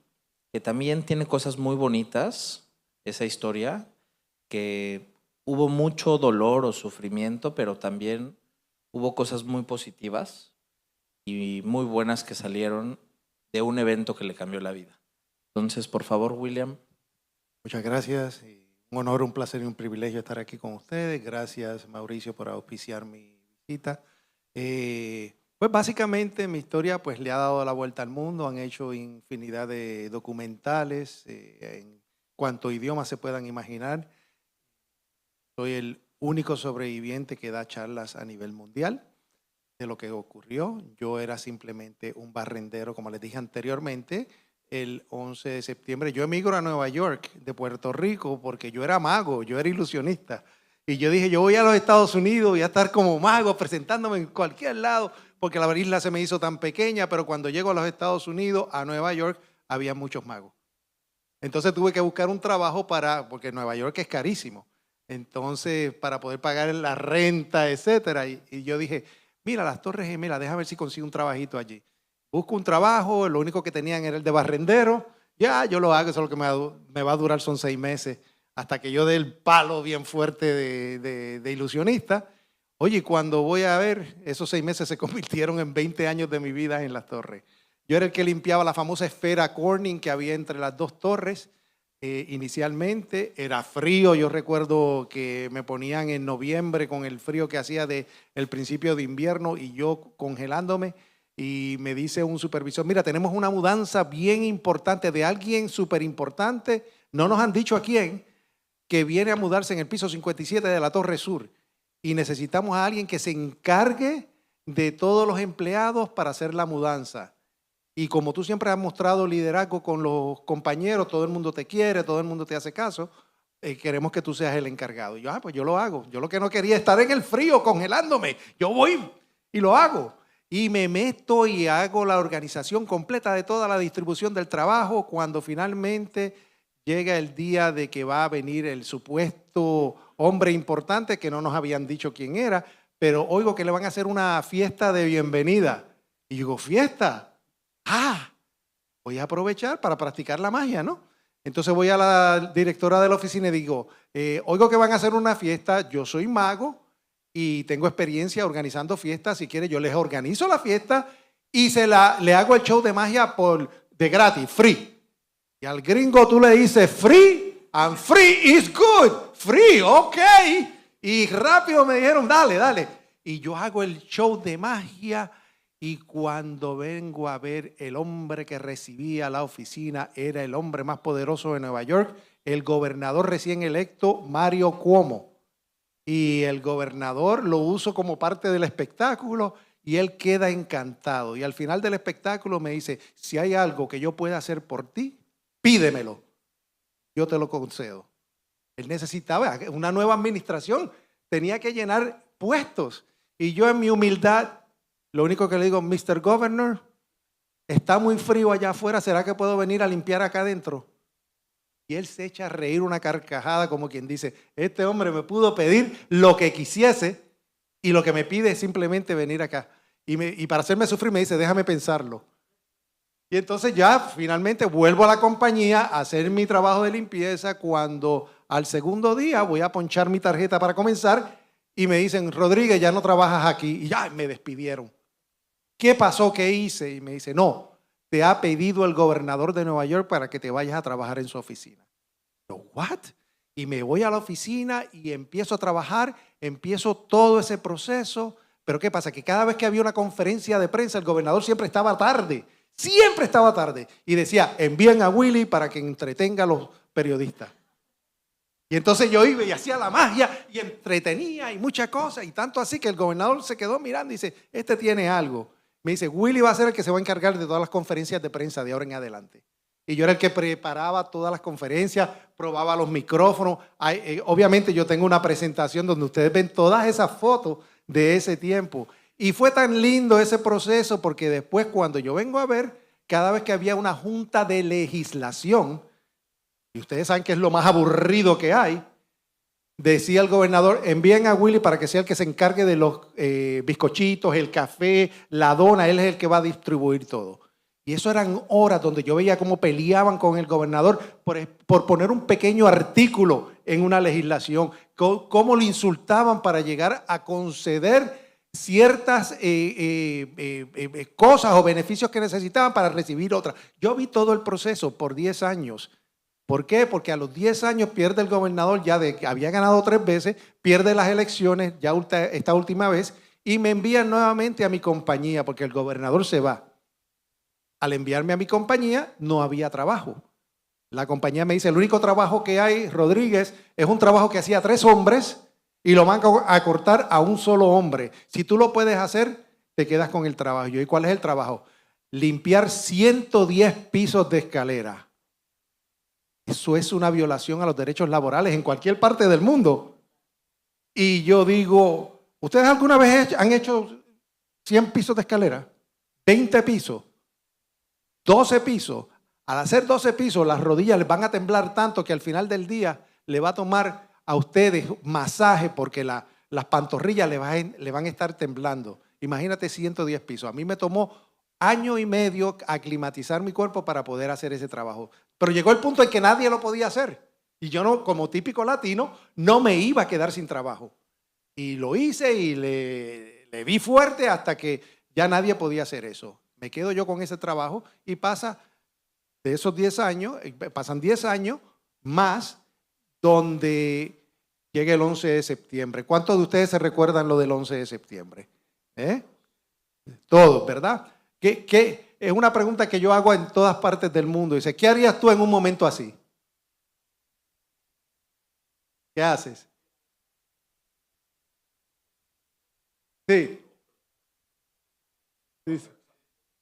[SPEAKER 1] que también tiene cosas muy bonitas, esa historia, que hubo mucho dolor o sufrimiento, pero también hubo cosas muy positivas y muy buenas que salieron de un evento que le cambió la vida. Entonces, por favor, William.
[SPEAKER 4] Muchas gracias. Un honor, un placer y un privilegio estar aquí con ustedes. Gracias, Mauricio, por auspiciar mi visita. Pues básicamente mi historia pues le ha dado la vuelta al mundo. Han hecho infinidad de documentales en cuanto idiomas se puedan imaginar. Soy el único sobreviviente que da charlas a nivel mundial de lo que ocurrió. Yo era simplemente un barrendero, como les dije anteriormente. El 11 de septiembre yo emigro a Nueva York de Puerto Rico porque yo era mago, yo era ilusionista. Y yo dije, yo voy a los Estados Unidos, voy a estar como mago presentándome en cualquier lado, porque la isla se me hizo tan pequeña, pero cuando llego a los Estados Unidos, a Nueva York, había muchos magos. Entonces tuve que buscar un trabajo porque Nueva York es carísimo. Entonces, para poder pagar la renta, etcétera. Y yo dije, mira, las Torres Gemelas, déjame ver si consigo un trabajito allí. Busco un trabajo, lo único que tenían era el de barrendero. Ya, yo lo hago, eso es lo que me va a durar son 6 meses, hasta que yo dé el palo bien fuerte de ilusionista. Oye, cuando voy a ver, esos 6 meses se convirtieron en 20 años de mi vida en las torres. Yo era el que limpiaba la famosa esfera Corning que había entre las 2 torres. Inicialmente era frío, yo recuerdo que me ponían en noviembre con el frío que hacía del principio de invierno y yo congelándome. Y me dice un supervisor, mira, tenemos una mudanza bien importante de alguien súper importante, no nos han dicho a quién, que viene a mudarse en el piso 57 de la Torre Sur. Y necesitamos a alguien que se encargue de todos los empleados para hacer la mudanza. Y como tú siempre has mostrado liderazgo con los compañeros, todo el mundo te quiere, todo el mundo te hace caso, queremos que tú seas el encargado. Y yo, pues yo lo hago. Yo lo que no quería es estar en el frío congelándome. Yo voy y lo hago. Y me meto y hago la organización completa de toda la distribución del trabajo. Cuando finalmente llega el día de que va a venir el supuesto hombre importante, que no nos habían dicho quién era, pero oigo que le van a hacer una fiesta de bienvenida. Y digo, ¿fiesta? Voy a aprovechar para practicar la magia, ¿no? Entonces voy a la directora de la oficina y digo, oigo que van a hacer una fiesta, yo soy mago, y tengo experiencia organizando fiestas, si quiere yo les organizo la fiesta y le hago el show de magia de gratis, free. Y al gringo tú le dices free and free is good, free, ok. Y rápido me dijeron, dale. Y yo hago el show de magia y cuando vengo a ver el hombre que recibía la oficina era el hombre más poderoso de Nueva York, el gobernador recién electo, Mario Cuomo. Y el gobernador lo uso como parte del espectáculo y él queda encantado. Y al final del espectáculo me dice, si hay algo que yo pueda hacer por ti, pídemelo. Yo te lo concedo. Él necesitaba una nueva administración, tenía que llenar puestos. Y yo en mi humildad, lo único que le digo, Mr. Governor, está muy frío allá afuera, ¿será que puedo venir a limpiar acá adentro? Y él se echa a reír una carcajada como quien dice, este hombre me pudo pedir lo que quisiese y lo que me pide es simplemente venir acá. Y para hacerme sufrir me dice, déjame pensarlo. Y entonces ya finalmente vuelvo a la compañía a hacer mi trabajo de limpieza cuando al segundo día voy a ponchar mi tarjeta para comenzar y me dicen, Rodríguez, ya no trabajas aquí. Y ya me despidieron. ¿Qué pasó? ¿Qué hice? Y me dice, no. Te ha pedido el gobernador de Nueva York para que te vayas a trabajar en su oficina. Yo, ¿what? Y me voy a la oficina y empiezo a trabajar, empiezo todo ese proceso. Pero ¿qué pasa? Que cada vez que había una conferencia de prensa, el gobernador siempre estaba tarde. Y decía, envíen a Willy para que entretenga a los periodistas. Y entonces yo iba y hacía la magia y entretenía y muchas cosas. Y tanto así que el gobernador se quedó mirando y dice, este tiene algo. Me dice, Willy va a ser el que se va a encargar de todas las conferencias de prensa de ahora en adelante. Y yo era el que preparaba todas las conferencias, probaba los micrófonos. Obviamente yo tengo una presentación donde ustedes ven todas esas fotos de ese tiempo. Y fue tan lindo ese proceso porque después cuando yo vengo a ver cada vez que había una junta de legislación, y ustedes saben que es lo más aburrido que hay, decía el gobernador, envíen a Willy para que sea el que se encargue de los bizcochitos, el café, la dona, él es el que va a distribuir todo. Y eso eran horas donde yo veía cómo peleaban con el gobernador por poner un pequeño artículo en una legislación, cómo lo insultaban para llegar a conceder ciertas cosas o beneficios que necesitaban para recibir otras. Yo vi todo el proceso por 10 años. ¿Por qué? Porque a los 10 años pierde el gobernador, ya de que había ganado 3 veces, pierde las elecciones, ya esta última vez, y me envían nuevamente a mi compañía, porque el gobernador se va. Al enviarme a mi compañía, no había trabajo. La compañía me dice, el único trabajo que hay, Rodríguez, es un trabajo que hacía 3 hombres y lo van a cortar a un solo hombre. Si tú lo puedes hacer, te quedas con el trabajo. ¿Y cuál es el trabajo? Limpiar 110 pisos de escalera. Eso es una violación a los derechos laborales en cualquier parte del mundo. Y yo digo, ¿ustedes alguna vez han hecho 100 pisos de escalera? 20 pisos. 12 pisos. Al hacer 12 pisos, las rodillas les van a temblar tanto que al final del día le va a tomar a ustedes masaje porque las pantorrillas le van a estar temblando. Imagínate 110 pisos. A mí me tomó 1 año y medio aclimatizar mi cuerpo para poder hacer ese trabajo. Pero llegó el punto en que nadie lo podía hacer. Y yo, no, como típico latino, no me iba a quedar sin trabajo. Y lo hice y le vi fuerte hasta que ya nadie podía hacer eso. Me quedo yo con ese trabajo y pasa de esos 10 años, pasan 10 años más donde llega el 11 de septiembre. ¿Cuántos de ustedes se recuerdan lo del 11 de septiembre? Todos, ¿verdad? Que es una pregunta que yo hago en todas partes del mundo. Dice, ¿qué harías tú en un momento así? ¿Qué haces? Sí.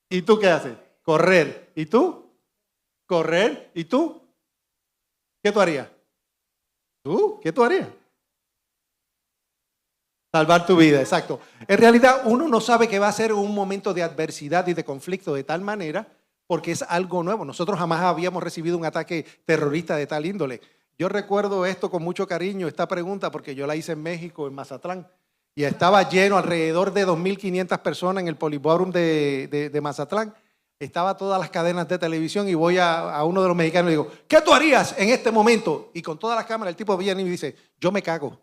[SPEAKER 4] ¿Y tú qué haces? Correr. ¿Y tú? Correr. ¿Y tú? ¿Qué tú harías? ¿Tú? ¿Qué tú harías? Salvar tu vida, exacto. En realidad uno no sabe que va a ser un momento de adversidad y de conflicto de tal manera porque es algo nuevo. Nosotros jamás habíamos recibido un ataque terrorista de tal índole. Yo recuerdo esto con mucho cariño, esta pregunta, porque yo la hice en México, en Mazatlán, y estaba lleno, alrededor de 2.500 personas en el Polibórum de Mazatlán. Estaba todas las cadenas de televisión y voy a uno de los mexicanos y digo, ¿qué tú harías en este momento? Y con todas las cámaras el tipo viene y me dice, yo me cago.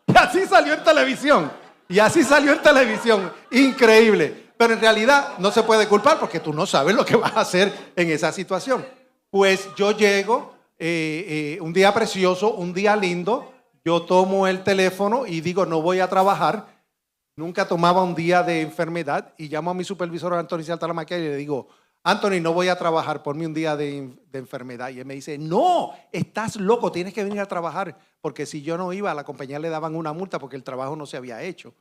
[SPEAKER 4] Y así salió en televisión. Y así salió en televisión. Increíble. Pero en realidad no se puede culpar porque tú no sabes lo que vas a hacer en esa situación. Pues yo llego, un día precioso, un día lindo, yo tomo el teléfono y digo, no voy a trabajar. Nunca tomaba un día de enfermedad y llamo a mi supervisor, Anthony Saltalamaquia, y le digo, Anthony, no voy a trabajar, ponme un día de enfermedad. Y él me dice, no, estás loco, tienes que venir a trabajar, porque si yo no iba, a la compañía le daban una multa porque el trabajo no se había hecho.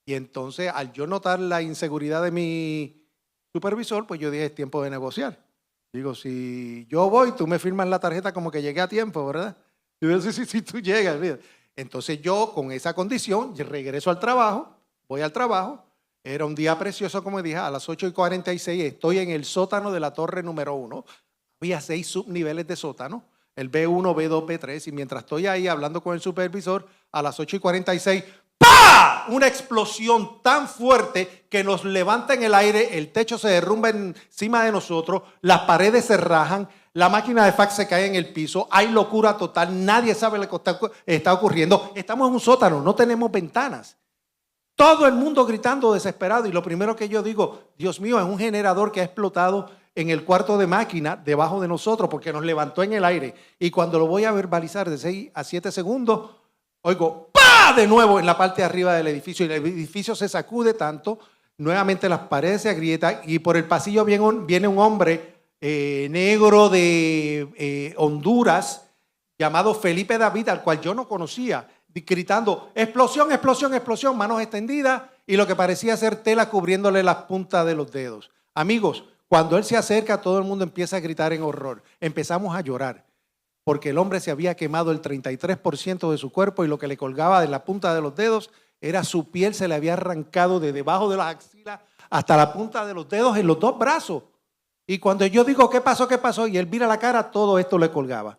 [SPEAKER 4] Y entonces, al yo notar la inseguridad de mi supervisor, pues yo dije, es tiempo de negociar. Digo, si yo voy, tú me firmas la tarjeta como que llegué a tiempo, ¿verdad? Y yo digo, sí, tú llegas. Mira. Entonces yo, con esa condición, regreso al trabajo, voy al trabajo. Era un día precioso, como dije, a las 8:46 estoy en el sótano de la torre número 1. Había 6 subniveles de sótano, el B1, B2, B3, y mientras estoy ahí hablando con el supervisor, a las 8:46, ¡pah! Una explosión tan fuerte que nos levanta en el aire, el techo se derrumba encima de nosotros, las paredes se rajan, la máquina de fax se cae en el piso, hay locura total, nadie sabe lo que está ocurriendo. Estamos en un sótano, no tenemos ventanas. Todo el mundo gritando desesperado y lo primero que yo digo, Dios mío, es un generador que ha explotado en el cuarto de máquina debajo de nosotros porque nos levantó en el aire. Y cuando lo voy a verbalizar de 6 a 7 segundos, oigo, ¡pah! De nuevo en la parte de arriba del edificio y el edificio se sacude tanto, nuevamente las paredes se agrietan y por el pasillo viene un hombre negro de Honduras llamado Felipe David, al cual yo no conocía, gritando, explosión, explosión, explosión, manos extendidas y lo que parecía ser tela cubriéndole las puntas de los dedos. Amigos, cuando él se acerca, todo el mundo empieza a gritar en horror. Empezamos a llorar porque el hombre se había quemado el 33% de su cuerpo y lo que le colgaba de la punta de los dedos era su piel, se le había arrancado de debajo de las axilas hasta la punta de los dedos en los dos brazos. Y cuando yo digo, ¿qué pasó? ¿Qué pasó? Y él mira la cara, todo esto le colgaba.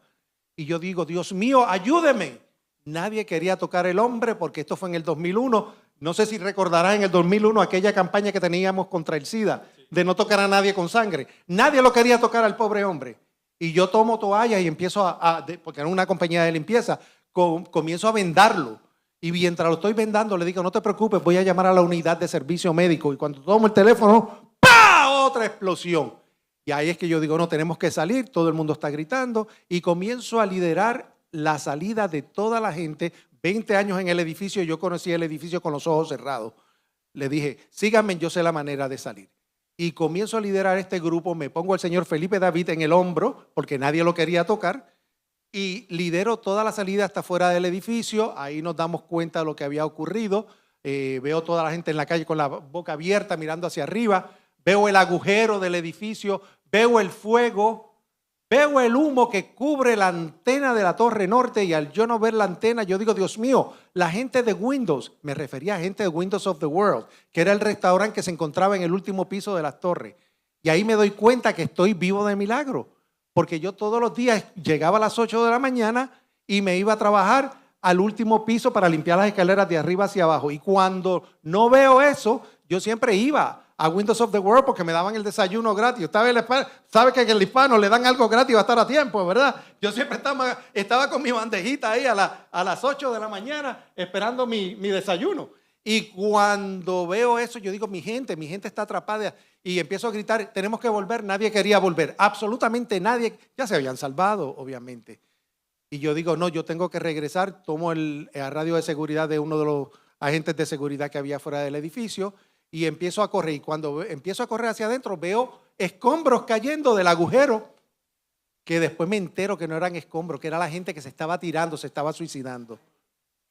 [SPEAKER 4] Y yo digo, Dios mío, ayúdeme. Nadie quería tocar el hombre porque esto fue en el 2001. No sé si recordarás en el 2001 aquella campaña que teníamos contra el SIDA, de no tocar a nadie con sangre. Nadie lo quería tocar al pobre hombre. Y yo tomo toallas y empiezo porque era una compañía de limpieza, comienzo a vendarlo. Y mientras lo estoy vendando, le digo, no te preocupes, voy a llamar a la unidad de servicio médico. Y cuando tomo el teléfono, ¡pah! Otra explosión. Y ahí es que yo digo, no, tenemos que salir, todo el mundo está gritando. Y comienzo a liderar la salida de toda la gente. 20 años en el edificio, yo conocí el edificio con los ojos cerrados. Le dije, síganme, yo sé la manera de salir. Y comienzo a liderar este grupo, me pongo al señor Felipe David en el hombro, porque nadie lo quería tocar. Y lidero toda la salida hasta fuera del edificio. Ahí nos damos cuenta de lo que había ocurrido. Veo toda la gente en la calle con la boca abierta mirando hacia arriba. Veo el agujero del edificio. Veo el fuego. Veo el humo que cubre la antena de la Torre Norte. Y al yo no ver la antena, yo digo, Dios mío, la gente de Windows, me refería a gente de Windows of the World, que era el restaurante que se encontraba en el último piso de las torres. Y ahí me doy cuenta que estoy vivo de milagro. Porque yo todos los días llegaba a las 8 de la mañana y me iba a trabajar al último piso para limpiar las escaleras de arriba hacia abajo. Y cuando no veo eso, yo siempre iba a Windows of the World porque me daban el desayuno gratis. Usted sabe que en el hispano le dan algo gratis y va a estar a tiempo, ¿verdad? Yo siempre estaba con mi bandejita ahí a las 8 de la mañana esperando mi desayuno. Y cuando veo eso, yo digo, mi gente está atrapada. Y empiezo a gritar, tenemos que volver. Nadie quería volver, absolutamente nadie. Ya se habían salvado, obviamente. Y yo digo, no, yo tengo que regresar. Tomo el radio de seguridad de uno de los agentes de seguridad que había fuera del edificio y empiezo a correr. Y cuando empiezo a correr hacia adentro, veo escombros cayendo del agujero, que después me entero que no eran escombros, que era la gente que se estaba tirando, se estaba suicidando.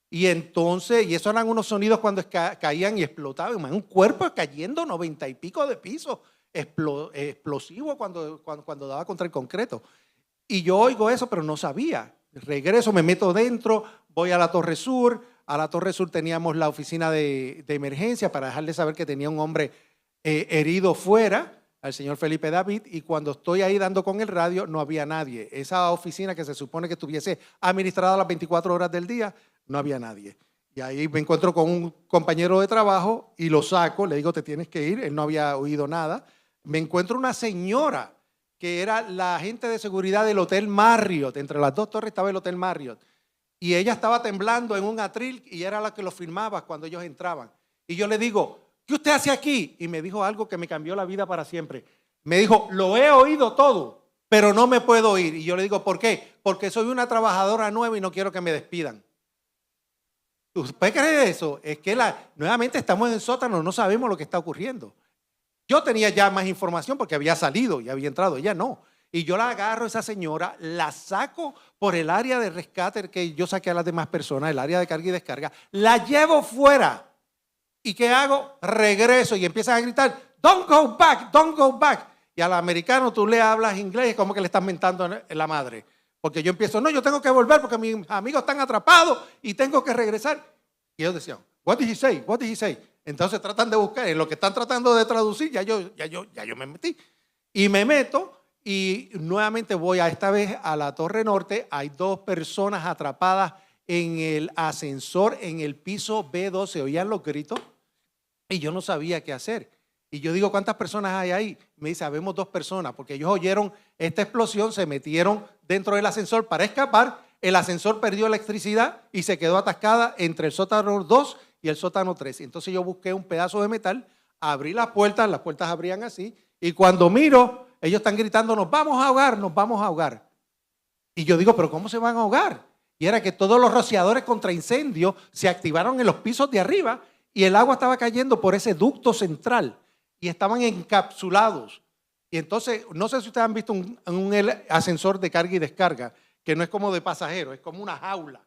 [SPEAKER 4] Y entonces, y esos eran unos sonidos cuando caían y explotaban, un cuerpo cayendo 90 y pico de pisos, explosivo cuando daba contra el concreto. Y yo oigo eso, pero no sabía. Regreso, me meto dentro, voy a la Torre Sur. A la Torre Sur teníamos la oficina de emergencia para dejarle saber que tenía un hombre herido fuera, al señor Felipe David, y cuando estoy ahí dando con el radio, no había nadie. Esa oficina que se supone que estuviese administrada las 24 horas del día, no había nadie. Y ahí me encuentro con un compañero de trabajo y lo saco, le digo, te tienes que ir, él no había oído nada. Me encuentro una señora que era la agente de seguridad del Hotel Marriott, entre las dos torres estaba el Hotel Marriott. Y ella estaba temblando en un atril y era la que lo firmaba cuando ellos entraban. Y yo le digo, ¿qué usted hace aquí? Y me dijo algo que me cambió la vida para siempre. Me dijo, lo he oído todo, pero no me puedo ir. Y yo le digo, ¿por qué? Porque soy una trabajadora nueva y no quiero que me despidan. ¿Usted cree eso? Es que nuevamente estamos en el sótano, no sabemos lo que está ocurriendo. Yo tenía ya más información porque había salido y había entrado, ella no. Y yo la agarro a esa señora, la saco por el área de rescate que yo saqué a las demás personas, el área de carga y descarga, la llevo fuera. ¿Y qué hago? Regreso y empiezan a gritar, don't go back, don't go back. Y al americano tú le hablas inglés, como que le estás mentando en la madre. Porque yo empiezo, no, yo tengo que volver porque mis amigos están atrapados y tengo que regresar. Y ellos decían, what did he say? What did he say? Entonces tratan de buscar, en lo que están tratando de traducir, ya yo me metí. Y me meto y nuevamente voy esta vez a la Torre Norte. Hay dos personas atrapadas en el ascensor en el piso B2. Se oían los gritos y yo no sabía qué hacer. Y yo digo, ¿cuántas personas hay ahí? Me dice, habemos 2 personas, porque ellos oyeron esta explosión, se metieron dentro del ascensor para escapar. El ascensor perdió electricidad y se quedó atascada entre el sótano 2 y el sótano 3. Entonces yo busqué un pedazo de metal, abrí las puertas abrían así, y cuando miro, ellos están gritando, nos vamos a ahogar, nos vamos a ahogar. Y yo digo, ¿pero cómo se van a ahogar? Y era que todos los rociadores contra incendio se activaron en los pisos de arriba y el agua estaba cayendo por ese ducto central y estaban encapsulados. Y entonces, no sé si ustedes han visto un ascensor de carga y descarga, que no es como de pasajeros, es como una jaula.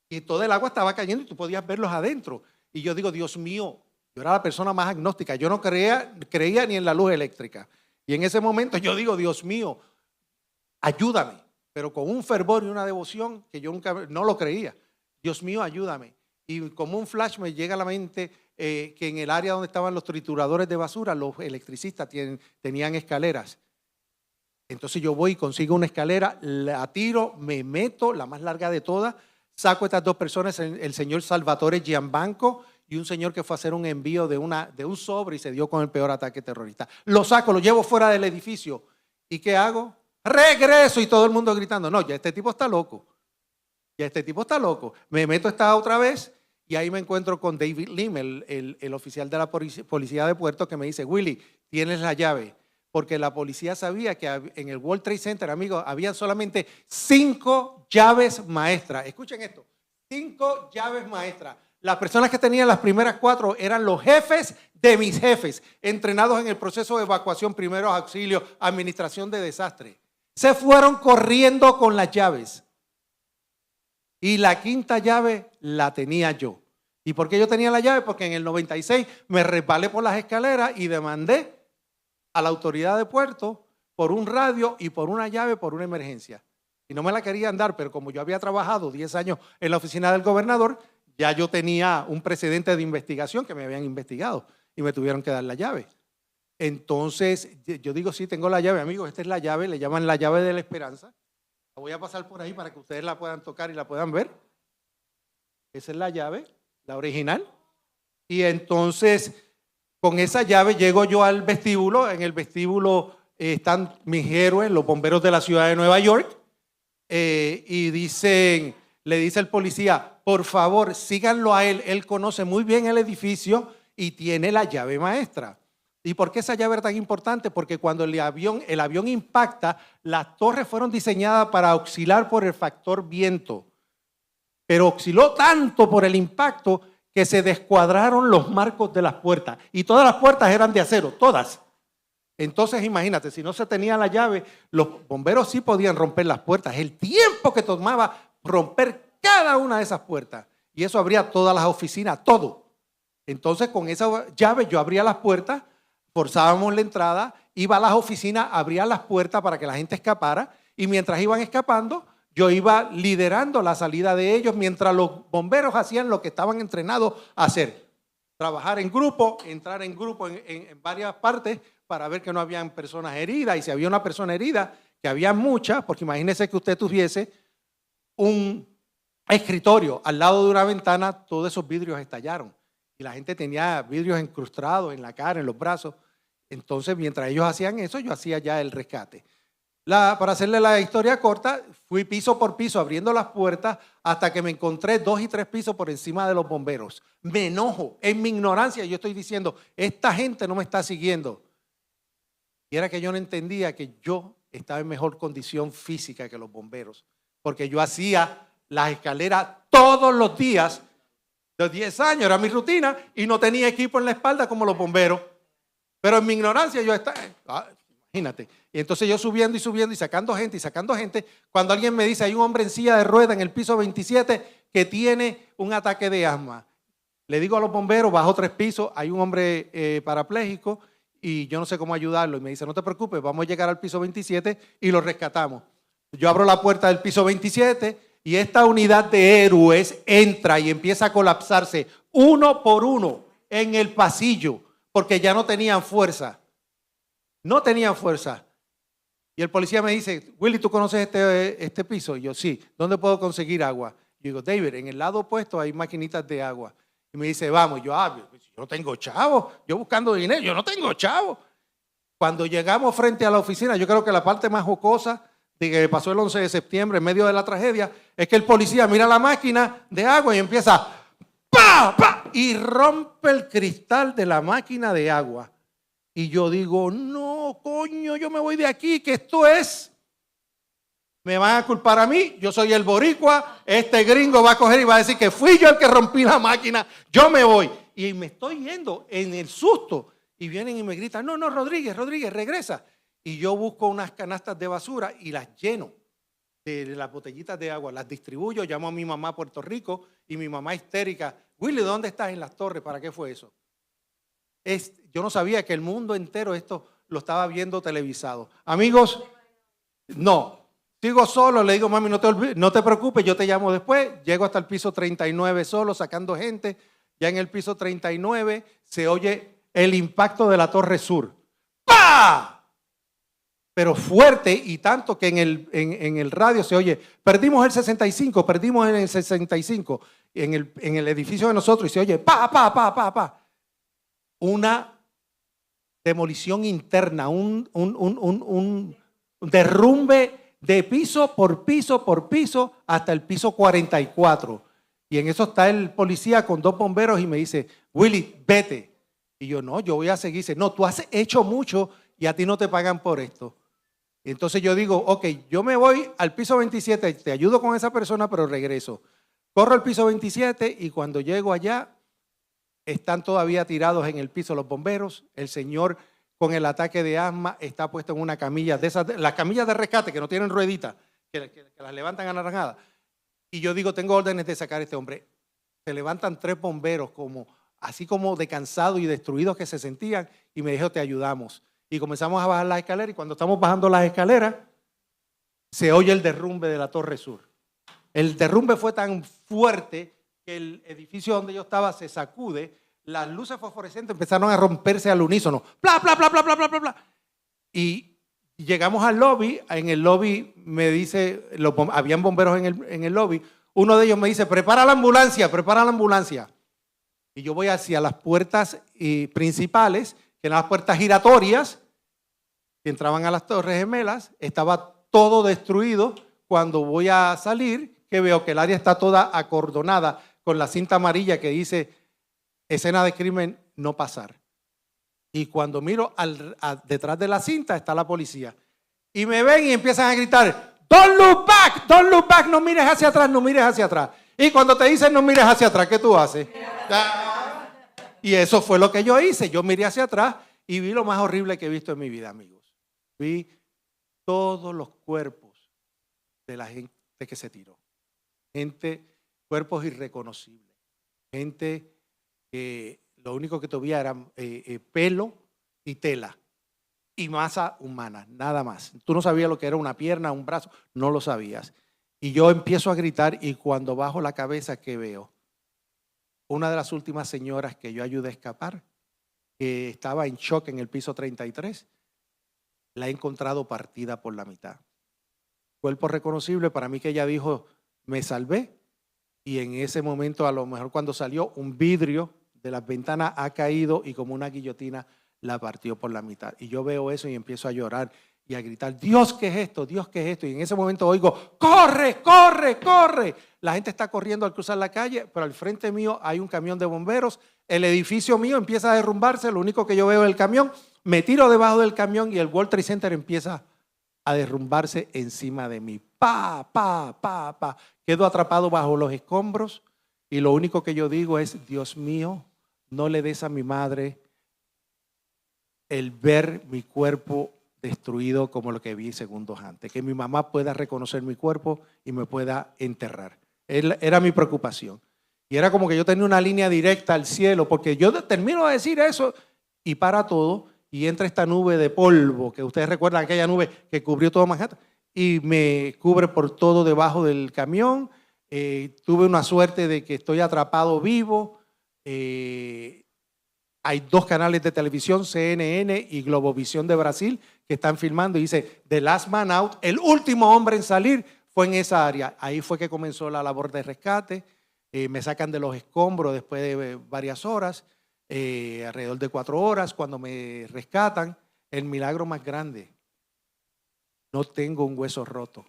[SPEAKER 4] Y todo el agua estaba cayendo y tú podías verlos adentro. Y yo digo, Dios mío, yo era la persona más agnóstica, yo no creía ni en la luz eléctrica. Y en ese momento yo digo, Dios mío, ayúdame. Pero con un fervor y una devoción que yo nunca no lo creía. Dios mío, ayúdame. Y como un flash me llega a la mente que en el área donde estaban los trituradores de basura, los electricistas tenían escaleras. Entonces yo voy y consigo una escalera, la tiro, me meto, la más larga de todas, saco a estas dos personas, el señor Salvatore Gianbanco y un señor que fue a hacer un envío de un sobre y se dio con el peor ataque terrorista. Lo saco, lo llevo fuera del edificio. ¿Y qué hago? Regreso y todo el mundo gritando, no, ya este tipo está loco. Ya este tipo está loco. Me meto esta otra vez y ahí me encuentro con David Lim, el oficial de la policía de Puerto, que me dice, Willy, tienes la llave. Porque la policía sabía que en el World Trade Center, amigos, habían solamente 5 llaves maestras. Escuchen esto, 5 llaves maestras. Las personas que tenían las primeras 4 eran los jefes de mis jefes, entrenados en el proceso de evacuación, primeros auxilios, administración de desastre. Se fueron corriendo con las llaves. Y la 5ª llave la tenía yo. ¿Y por qué yo tenía la llave? Porque en el 96 me resbalé por las escaleras y demandé a la autoridad de Puerto por un radio y por una llave por una emergencia. Y no me la querían dar, pero como yo había trabajado 10 años en la oficina del gobernador, ya yo tenía un precedente de investigación que me habían investigado y me tuvieron que dar la llave. Entonces, yo digo, sí, tengo la llave, amigos, esta es la llave, le llaman la llave de la esperanza. La voy a pasar por ahí para que ustedes la puedan tocar y la puedan ver. Esa es la llave, la original. Y entonces, con esa llave llego yo al vestíbulo. En el vestíbulo están mis héroes, los bomberos de la ciudad de Nueva York. Y le dice el policía, por favor, síganlo a él. Él conoce muy bien el edificio y tiene la llave maestra. ¿Y por qué esa llave era tan importante? Porque cuando el avión impacta, las torres fueron diseñadas para oscilar por el factor viento. Pero osciló tanto por el impacto que se descuadraron los marcos de las puertas. Y todas las puertas eran de acero, todas. Entonces imagínate, si no se tenía la llave, los bomberos sí podían romper las puertas. El tiempo que tomaba romper cada una de esas puertas. Y eso abría todas las oficinas, todo. Entonces con esa llave yo abría las puertas, forzábamos la entrada, iba a las oficinas, abría las puertas para que la gente escapara y mientras iban escapando, yo iba liderando la salida de ellos mientras los bomberos hacían lo que estaban entrenados a hacer. Trabajar en grupo, entrar en grupo en varias partes para ver que no habían personas heridas y si había una persona herida, que había muchas, porque imagínese que usted tuviese un escritorio al lado de una ventana, todos esos vidrios estallaron. Y la gente tenía vidrios incrustados en la cara, en los brazos. Entonces, mientras ellos hacían eso, yo hacía ya el rescate. Para hacerle la historia corta, fui piso por piso abriendo las puertas hasta que me encontré 2 y 3 pisos por encima de los bomberos. Me enojo, en mi ignorancia yo estoy diciendo, esta gente no me está siguiendo. Y era que yo no entendía que yo estaba en mejor condición física que los bomberos, porque yo hacía las escaleras todos los días. De 10 años era mi rutina y no tenía equipo en la espalda como los bomberos. Pero en mi ignorancia yo estaba, imagínate. Y entonces yo subiendo y sacando gente, cuando alguien me dice, hay un hombre en silla de ruedas en el piso 27 que tiene un ataque de asma. Le digo a los bomberos, bajo 3 pisos, hay un hombre parapléjico y yo no sé cómo ayudarlo. Y me dice, no te preocupes, vamos a llegar al piso 27 y lo rescatamos. Yo abro la puerta del piso 27 y esta unidad de héroes entra y empieza a colapsarse uno por uno en el pasillo porque ya no tenían fuerza. No tenían fuerza. Y el policía me dice, Willy, ¿tú conoces este piso? Y yo, sí. ¿Dónde puedo conseguir agua? Yo digo, David, en el lado opuesto hay maquinitas de agua. Y me dice, vamos. Y yo, yo no tengo chavo. Yo buscando dinero, yo no tengo chavo. Cuando llegamos frente a la oficina, yo creo que la parte más jocosa de que pasó el 11 de septiembre en medio de la tragedia, es que el policía mira la máquina de agua y empieza ¡pa! ¡Pa! Y rompe el cristal de la máquina de agua. Y yo digo, no, coño, yo me voy de aquí, que esto es. Me van a culpar a mí, yo soy el boricua, este gringo va a coger y va a decir que fui yo el que rompí la máquina, yo me voy. Y me estoy yendo en el susto. Y vienen y me gritan, no, Rodríguez, regresa. Y yo busco unas canastas de basura y las lleno de las botellitas de agua, las distribuyo, llamo a mi mamá a Puerto Rico y mi mamá histérica, Willy, ¿dónde estás? En Las Torres, ¿para qué fue eso? Yo no sabía que el mundo entero esto lo estaba viendo televisado. Amigos, no, sigo solo, le digo, mami, no te preocupes, yo te llamo después, llego hasta el piso 39 solo, sacando gente, Ya en el piso 39 se oye el impacto de la Torre Sur. ¡Pah! Pero fuerte y tanto que en el radio se oye, perdimos el 65, perdimos en el 65, en el edificio de nosotros y se oye, pa, pa, pa, pa, pa. Una demolición interna, un derrumbe de piso por piso hasta el piso 44. Y en eso está el policía con 2 bomberos y me dice, Willy, vete. Y yo, no, yo voy a seguir. Dice, no, tú has hecho mucho y a ti no te pagan por esto. Y entonces yo digo, ok, yo me voy al piso 27, te ayudo con esa persona, pero regreso. Corro al piso 27 y cuando llego allá, están todavía tirados en el piso los bomberos. El señor con el ataque de asma está puesto en una camilla de esas, las camillas de rescate que no tienen rueditas, que las levantan anaranjadas. Y yo digo, tengo órdenes de sacar a este hombre. Se levantan 3 bomberos, así como de cansados y destruidos que se sentían, y me dijo, te ayudamos. Y comenzamos a bajar las escaleras, y cuando estamos bajando las escaleras, se oye el derrumbe de la Torre Sur. El derrumbe fue tan fuerte que el edificio donde yo estaba se sacude, las luces fosforescentes empezaron a romperse al unísono. ¡Pla, pla, pla, pla, pla, pla, pla, pla! Y llegamos al lobby, en el lobby me dice, habían bomberos en el lobby, uno de ellos me dice, prepara la ambulancia, prepara la ambulancia. Y yo voy hacia las puertas principales, que eran las puertas giratorias, que entraban a las Torres Gemelas, estaba todo destruido. Cuando voy a salir, que veo que el área está toda acordonada con la cinta amarilla que dice, escena de crimen, no pasar. Y cuando miro detrás de la cinta está la policía. Y me ven y empiezan a gritar, don't look back, no mires hacia atrás, no mires hacia atrás. Y cuando te dicen no mires hacia atrás, ¿qué tú haces? Y eso fue lo que yo hice. Yo miré hacia atrás y vi lo más horrible que he visto en mi vida, amigos. Vi todos los cuerpos de la gente que se tiró. Cuerpos irreconocibles. Gente que lo único que todavía era pelo y tela y masa humana, nada más. Tú no sabías lo que era una pierna, un brazo, no lo sabías. Y yo empiezo a gritar y cuando bajo la cabeza, ¿qué veo? Una de las últimas señoras que yo ayudé a escapar, que estaba en shock en el piso 33, la he encontrado partida por la mitad. Cuerpo reconocible, para mí que ella dijo, me salvé. Y en ese momento, a lo mejor cuando salió, un vidrio de las ventanas ha caído y como una guillotina la partió por la mitad. Y yo veo eso y empiezo a llorar y a gritar, Dios, ¿qué es esto? Dios, ¿qué es esto? Y en ese momento oigo, corre, corre, corre. La gente está corriendo al cruzar la calle, pero al frente mío hay un camión de bomberos. El edificio mío empieza a derrumbarse, lo único que yo veo es el camión. Me tiro debajo del camión y el World Trade Center empieza a derrumbarse encima de mí. Pa, pa, pa, pa. Quedo atrapado bajo los escombros y lo único que yo digo es, Dios mío, no le des a mi madre el ver mi cuerpo destruido como lo que vi segundos antes. Que mi mamá pueda reconocer mi cuerpo y me pueda enterrar. Era mi preocupación. Y era como que yo tenía una línea directa al cielo, porque yo termino de decir eso y para todo, y entra esta nube de polvo, que ustedes recuerdan aquella nube que cubrió todo Manhattan, y me cubre por todo debajo del camión. Tuve una suerte de que estoy atrapado vivo. Hay 2 canales de televisión, CNN y Globovisión de Brasil, que están filmando y dice, The Last Man Out, el último hombre en salir fue en esa área. Ahí fue que comenzó la labor de rescate. Me sacan de los escombros después de varias horas, alrededor de 4 horas, cuando me rescatan. El milagro más grande, no tengo un hueso roto.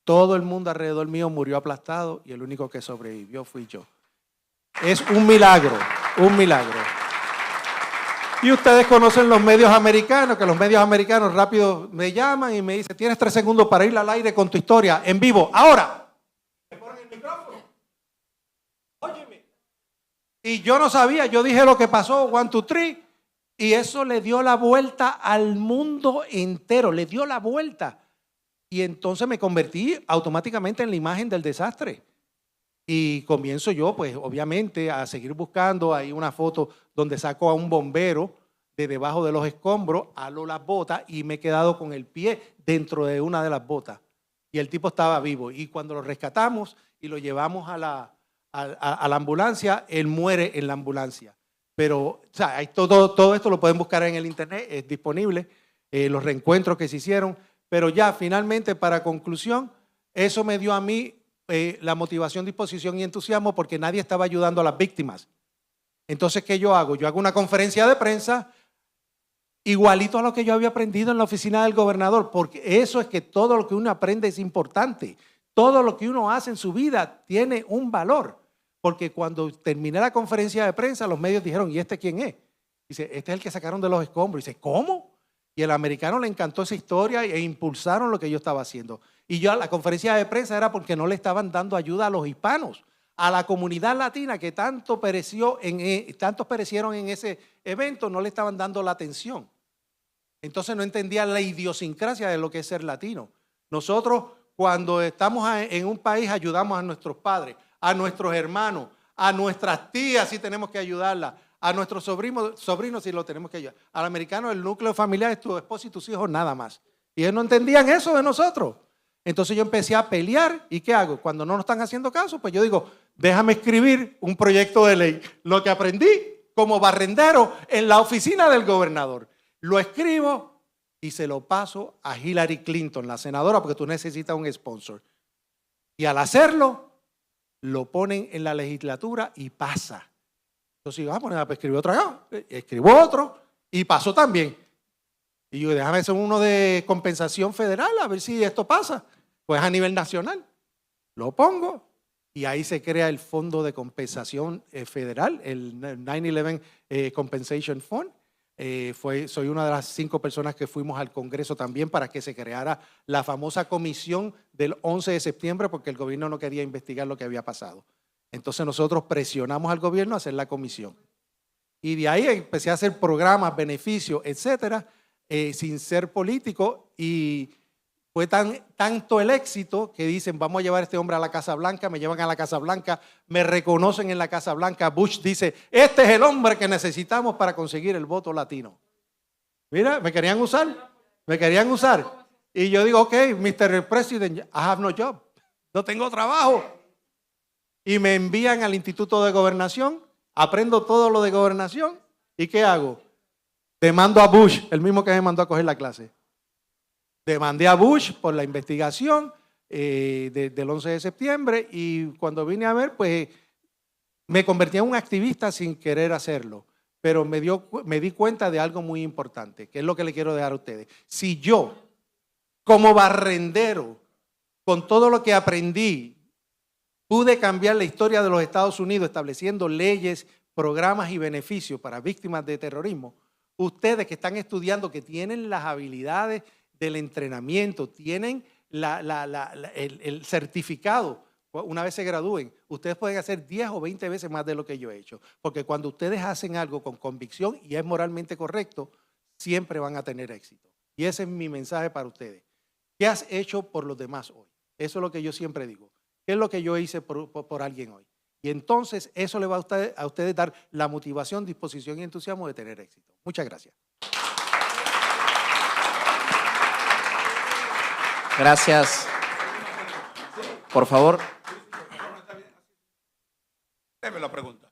[SPEAKER 4] Todo el mundo alrededor mío murió aplastado y el único que sobrevivió fui yo. Es un milagro, un milagro. Y ustedes conocen los medios americanos, que los medios americanos rápido me llaman y me dicen, tienes 3 segundos para ir al aire con tu historia en vivo. Ahora. Me ponen el micrófono. Óyeme. Y yo no sabía, yo dije lo que pasó, 1, 2, 3, y eso le dio la vuelta al mundo entero, le dio la vuelta. Y entonces me convertí automáticamente en la imagen del desastre. Y comienzo yo, pues obviamente, a seguir buscando. Hay una foto donde saco a un bombero de debajo de los escombros, halo las botas y me he quedado con el pie dentro de una de las botas. Y el tipo estaba vivo. Y cuando lo rescatamos y lo llevamos a a la ambulancia, él muere en la ambulancia. Pero o sea, hay todo esto lo pueden buscar en el internet, es disponible, los reencuentros que se hicieron. Pero ya finalmente, para conclusión, eso me dio a mí la motivación, disposición y entusiasmo, porque nadie estaba ayudando a las víctimas. Entonces, ¿qué yo hago? Yo hago una conferencia de prensa igualito a lo que yo había aprendido en la oficina del gobernador, porque eso es que todo lo que uno aprende es importante. Todo lo que uno hace en su vida tiene un valor. Porque cuando terminé la conferencia de prensa, los medios dijeron, ¿y este quién es? Dice, este es el que sacaron de los escombros. Dice, ¿cómo? Y al americano le encantó esa historia e impulsaron lo que yo estaba haciendo. Y yo, la conferencia de prensa era porque no le estaban dando ayuda a los hispanos, a la comunidad latina que tantos perecieron en ese evento, no le estaban dando la atención. Entonces no entendían la idiosincrasia de lo que es ser latino. Nosotros, cuando estamos en un país, ayudamos a nuestros padres, a nuestros hermanos, a nuestras tías si tenemos que ayudarlas, a nuestros sobrinos si lo tenemos que ayudar. Al americano el núcleo familiar es tu esposo y tus hijos nada más. Y ellos no entendían eso de nosotros. Entonces yo empecé a pelear. ¿Y qué hago? Cuando no nos están haciendo caso, pues yo digo, déjame escribir un proyecto de ley. Lo que aprendí como barrendero en la oficina del gobernador. Lo escribo y se lo paso a Hillary Clinton, la senadora, porque tú necesitas un sponsor. Y al hacerlo, lo ponen en la legislatura y pasa. Entonces yo, pues escribí otra vez, escribo otro y pasó también. Y yo, déjame hacer uno de compensación federal, a ver si esto pasa. Pues a nivel nacional. Lo pongo y ahí se crea el Fondo de Compensación Federal, el 9/11 Compensation Fund. Soy una de las 5 personas que fuimos al Congreso también para que se creara la famosa comisión del 11 de septiembre porque el gobierno no quería investigar lo que había pasado. Entonces nosotros presionamos al gobierno a hacer la comisión. Y de ahí empecé a hacer programas, beneficios, etcétera, sin ser político. Y fue tanto el éxito que dicen, vamos a llevar a este hombre a la Casa Blanca, me llevan a la Casa Blanca, me reconocen en la Casa Blanca. Bush dice, este es el hombre que necesitamos para conseguir el voto latino. Mira, me querían usar. Y yo digo, ok, Mr. President, I have no job. No tengo trabajo. Y me envían al Instituto de Gobernación, aprendo todo lo de gobernación. ¿Y qué hago? Demando a Bush, el mismo que me mandó a coger la clase. Demandé a Bush por la investigación del 11 de septiembre y cuando vine a ver, pues me convertí en un activista sin querer hacerlo. Pero me di cuenta de algo muy importante, que es lo que le quiero dejar a ustedes. Si yo, como barrendero, con todo lo que aprendí, pude cambiar la historia de los Estados Unidos estableciendo leyes, programas y beneficios para víctimas de terrorismo, ustedes que están estudiando, que tienen las habilidades del entrenamiento, tienen el certificado, una vez se gradúen, ustedes pueden hacer 10 o 20 veces más de lo que yo he hecho. Porque cuando ustedes hacen algo con convicción y es moralmente correcto, siempre van a tener éxito. Y ese es mi mensaje para ustedes. ¿Qué has hecho por los demás hoy? Eso es lo que yo siempre digo. ¿Qué es lo que yo hice por alguien hoy? Y entonces eso le va a ustedes dar la motivación, disposición y entusiasmo de tener éxito. Muchas gracias.
[SPEAKER 1] Gracias. Por favor.
[SPEAKER 6] Deme la pregunta.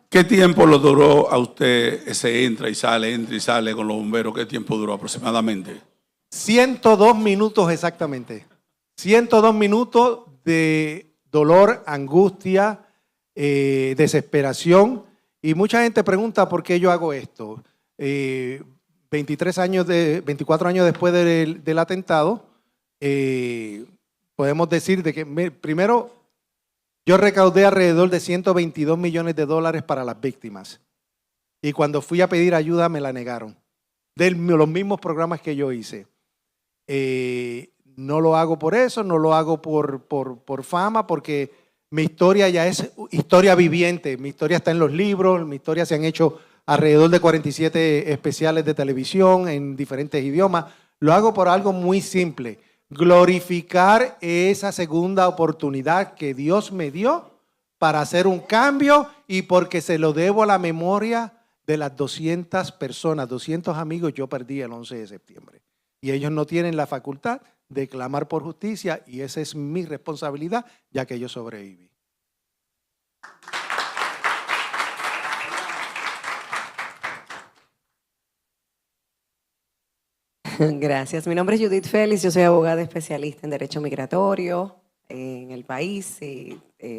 [SPEAKER 6] ¿Qué tiempo lo duró a usted ese entra y sale con los bomberos? ¿Qué tiempo duró aproximadamente?
[SPEAKER 4] 102 minutos exactamente. 102 minutos de dolor, angustia, desesperación. Y mucha gente pregunta por qué yo hago esto. 24 años después del atentado, podemos decir de que primero yo recaudé alrededor de $122 millones para las víctimas. Y cuando fui a pedir ayuda me la negaron. De los mismos programas que yo hice. No lo hago por eso, no lo hago por fama, porque mi historia ya es historia viviente. Mi historia está en los libros, mi historia se han hecho alrededor de 47 especiales de televisión en diferentes idiomas. Lo hago por algo muy simple. Glorificar esa segunda oportunidad que Dios me dio para hacer un cambio y porque se lo debo a la memoria de las 200 personas, 200 amigos yo perdí el 11 de septiembre. Y ellos no tienen la facultad de clamar por justicia y esa es mi responsabilidad, ya que yo sobreviví.
[SPEAKER 7] Gracias. Mi nombre es Judith Félix, yo soy abogada especialista en Derecho Migratorio en el país y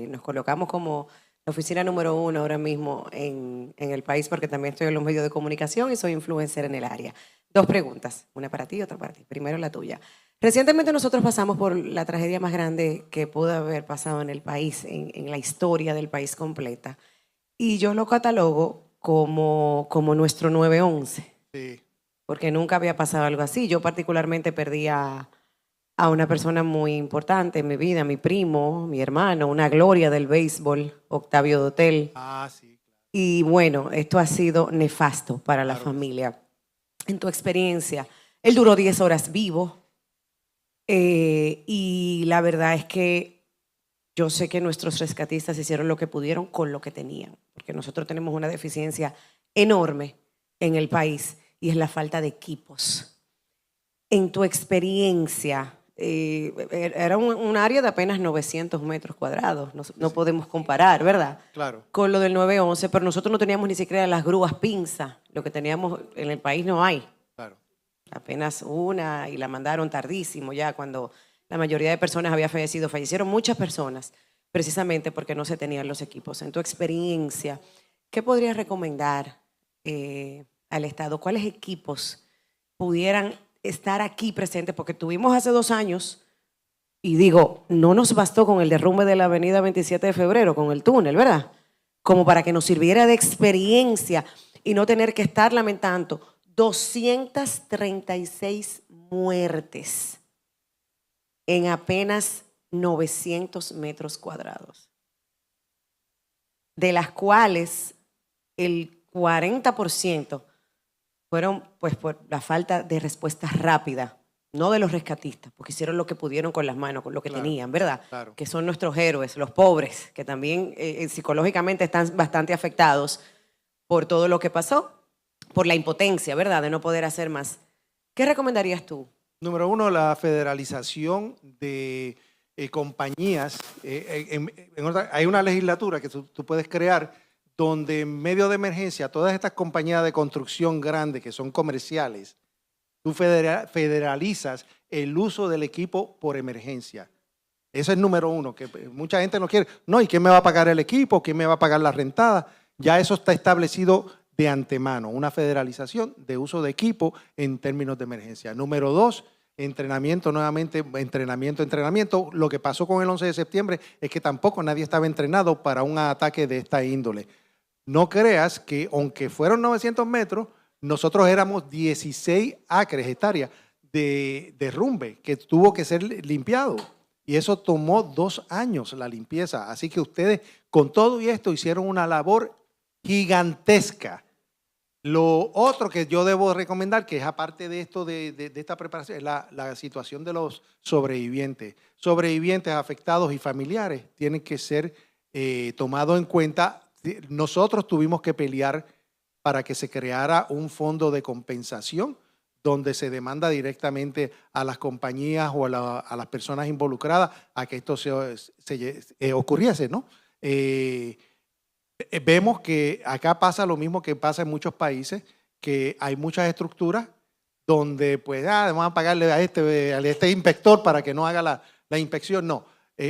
[SPEAKER 7] nos colocamos como la oficina número 1 ahora mismo en el país porque también estoy en los medios de comunicación y soy influencer en el área. 2 preguntas, una para ti y otra para ti. Primero la tuya. Recientemente nosotros pasamos por la tragedia más grande que pudo haber pasado en el país, en la historia del país completa, y yo lo catalogo como nuestro 9/11.
[SPEAKER 4] Sí.
[SPEAKER 7] Porque nunca había pasado algo así. Yo particularmente perdí a una persona muy importante en mi vida, mi primo, mi hermano, una gloria del béisbol, Octavio Dotel.
[SPEAKER 4] Ah, sí.
[SPEAKER 7] Y bueno, esto ha sido nefasto para la
[SPEAKER 4] Claro.
[SPEAKER 7] familia. En tu experiencia, él duró 10 horas vivo y la verdad es que yo sé que nuestros rescatistas hicieron lo que pudieron con lo que tenían, porque nosotros tenemos una deficiencia enorme en el país y es la falta de equipos. En tu experiencia, era un área de apenas 900 metros cuadrados, no podemos comparar, ¿verdad?
[SPEAKER 4] Claro.
[SPEAKER 7] Con lo del 9/11, pero nosotros no teníamos ni siquiera las grúas pinza, lo que teníamos en el país no hay.
[SPEAKER 4] Claro.
[SPEAKER 7] Apenas una y la mandaron tardísimo ya cuando la mayoría de personas había fallecido. Fallecieron muchas personas precisamente porque no se tenían los equipos. En tu experiencia, ¿qué podrías recomendar al Estado? ¿Cuáles equipos pudieran estar aquí presentes? Porque tuvimos hace 2 años, y digo, no nos bastó con el derrumbe de la avenida 27 de febrero, con el túnel, ¿verdad? Como para que nos sirviera de experiencia y no tener que estar lamentando 236 muertes en apenas 900 metros cuadrados, de las cuales el 40% fueron pues por la falta de respuesta rápida, no de los rescatistas, porque hicieron lo que pudieron con las manos, con lo que
[SPEAKER 4] Claro,
[SPEAKER 7] tenían, ¿verdad?
[SPEAKER 4] claro.
[SPEAKER 7] Que son nuestros héroes, los pobres, que también psicológicamente están bastante afectados por todo lo que pasó, por la impotencia, ¿verdad? De no poder hacer más. ¿Qué recomendarías tú?
[SPEAKER 4] Número 1, la federalización de compañías. Hay una legislatura que tú puedes crear donde en medio de emergencia todas estas compañías de construcción grandes que son comerciales, tú federalizas el uso del equipo por emergencia. Eso es número 1, que mucha gente no quiere. No, ¿y quién me va a pagar el equipo? ¿Quién me va a pagar la rentada? Ya eso está establecido de antemano, una federalización de uso de equipo en términos de emergencia. Número 2, entrenamiento, nuevamente, entrenamiento. Lo que pasó con el 11 de septiembre es que tampoco nadie estaba entrenado para un ataque de esta índole. No creas que, aunque fueron 900 metros, nosotros éramos 16 acres, hectáreas de derrumbe que tuvo que ser limpiado. Y eso tomó 2 años la limpieza. Así que ustedes, con todo y esto, hicieron una labor gigantesca. Lo otro que yo debo recomendar, que es aparte de esto, de esta preparación, es la situación de los sobrevivientes. Sobrevivientes afectados y familiares tienen que ser tomados en cuenta. Nosotros tuvimos que pelear para que se creara un fondo de compensación donde se demanda directamente a las compañías o a las personas involucradas a que esto ocurriese, ¿no? Vemos que acá pasa lo mismo que pasa en muchos países, que hay muchas estructuras donde pues vamos a pagarle a este inspector para que no haga la inspección. No,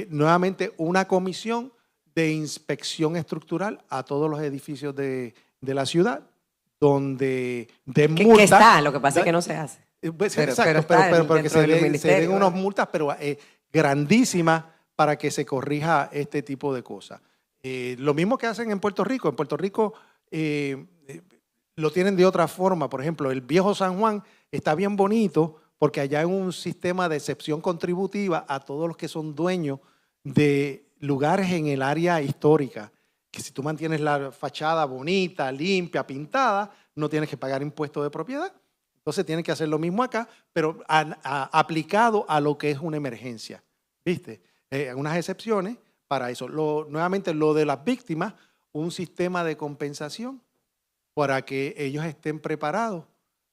[SPEAKER 4] nuevamente una comisión de inspección estructural a todos los edificios de la ciudad, donde de multas.
[SPEAKER 7] Que está, lo que pasa es que no se hace.
[SPEAKER 4] Pues,
[SPEAKER 7] Pero
[SPEAKER 4] exacto,
[SPEAKER 7] está
[SPEAKER 4] pero que
[SPEAKER 7] dentro de los
[SPEAKER 4] se den
[SPEAKER 7] ministerios,
[SPEAKER 4] unas
[SPEAKER 7] ¿verdad?
[SPEAKER 4] multas, pero grandísimas para que se corrija este tipo de cosas. Lo mismo que hacen en Puerto Rico. En Puerto Rico lo tienen de otra forma. Por ejemplo, el viejo San Juan está bien bonito porque allá hay un sistema de excepción contributiva a todos los que son dueños de lugares en el área histórica. Que si tú mantienes la fachada bonita, limpia, pintada, no tienes que pagar impuestos de propiedad. Entonces tienen que hacer lo mismo acá, pero aplicado a lo que es una emergencia. ¿Viste? Unas excepciones para eso. Nuevamente, lo de las víctimas, un sistema de compensación para que ellos estén preparados,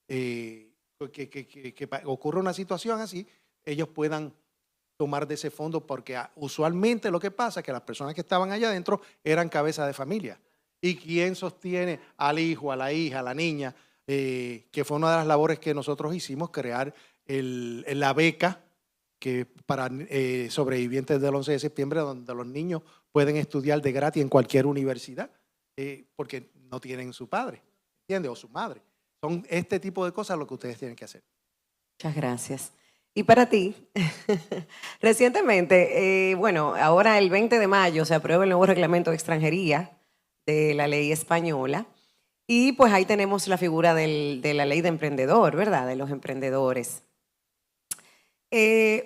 [SPEAKER 4] que ocurra una situación así, ellos puedan tomar de ese fondo, porque usualmente lo que pasa es que las personas que estaban allá adentro eran cabezas de familia. ¿Y quién sostiene al hijo, a la hija, a la niña? Que fue una de las labores que nosotros hicimos, crear la beca que para sobrevivientes del 11 de septiembre, donde los niños pueden estudiar de gratis en cualquier universidad, porque no tienen su padre, ¿entiendes? O su madre. Son este tipo de cosas lo que ustedes tienen que hacer.
[SPEAKER 7] Muchas gracias. Y para ti, recientemente, bueno, ahora el 20 de mayo se aprueba el nuevo reglamento de extranjería de la ley española y pues ahí tenemos la figura de la ley de emprendedor, ¿verdad? De los emprendedores.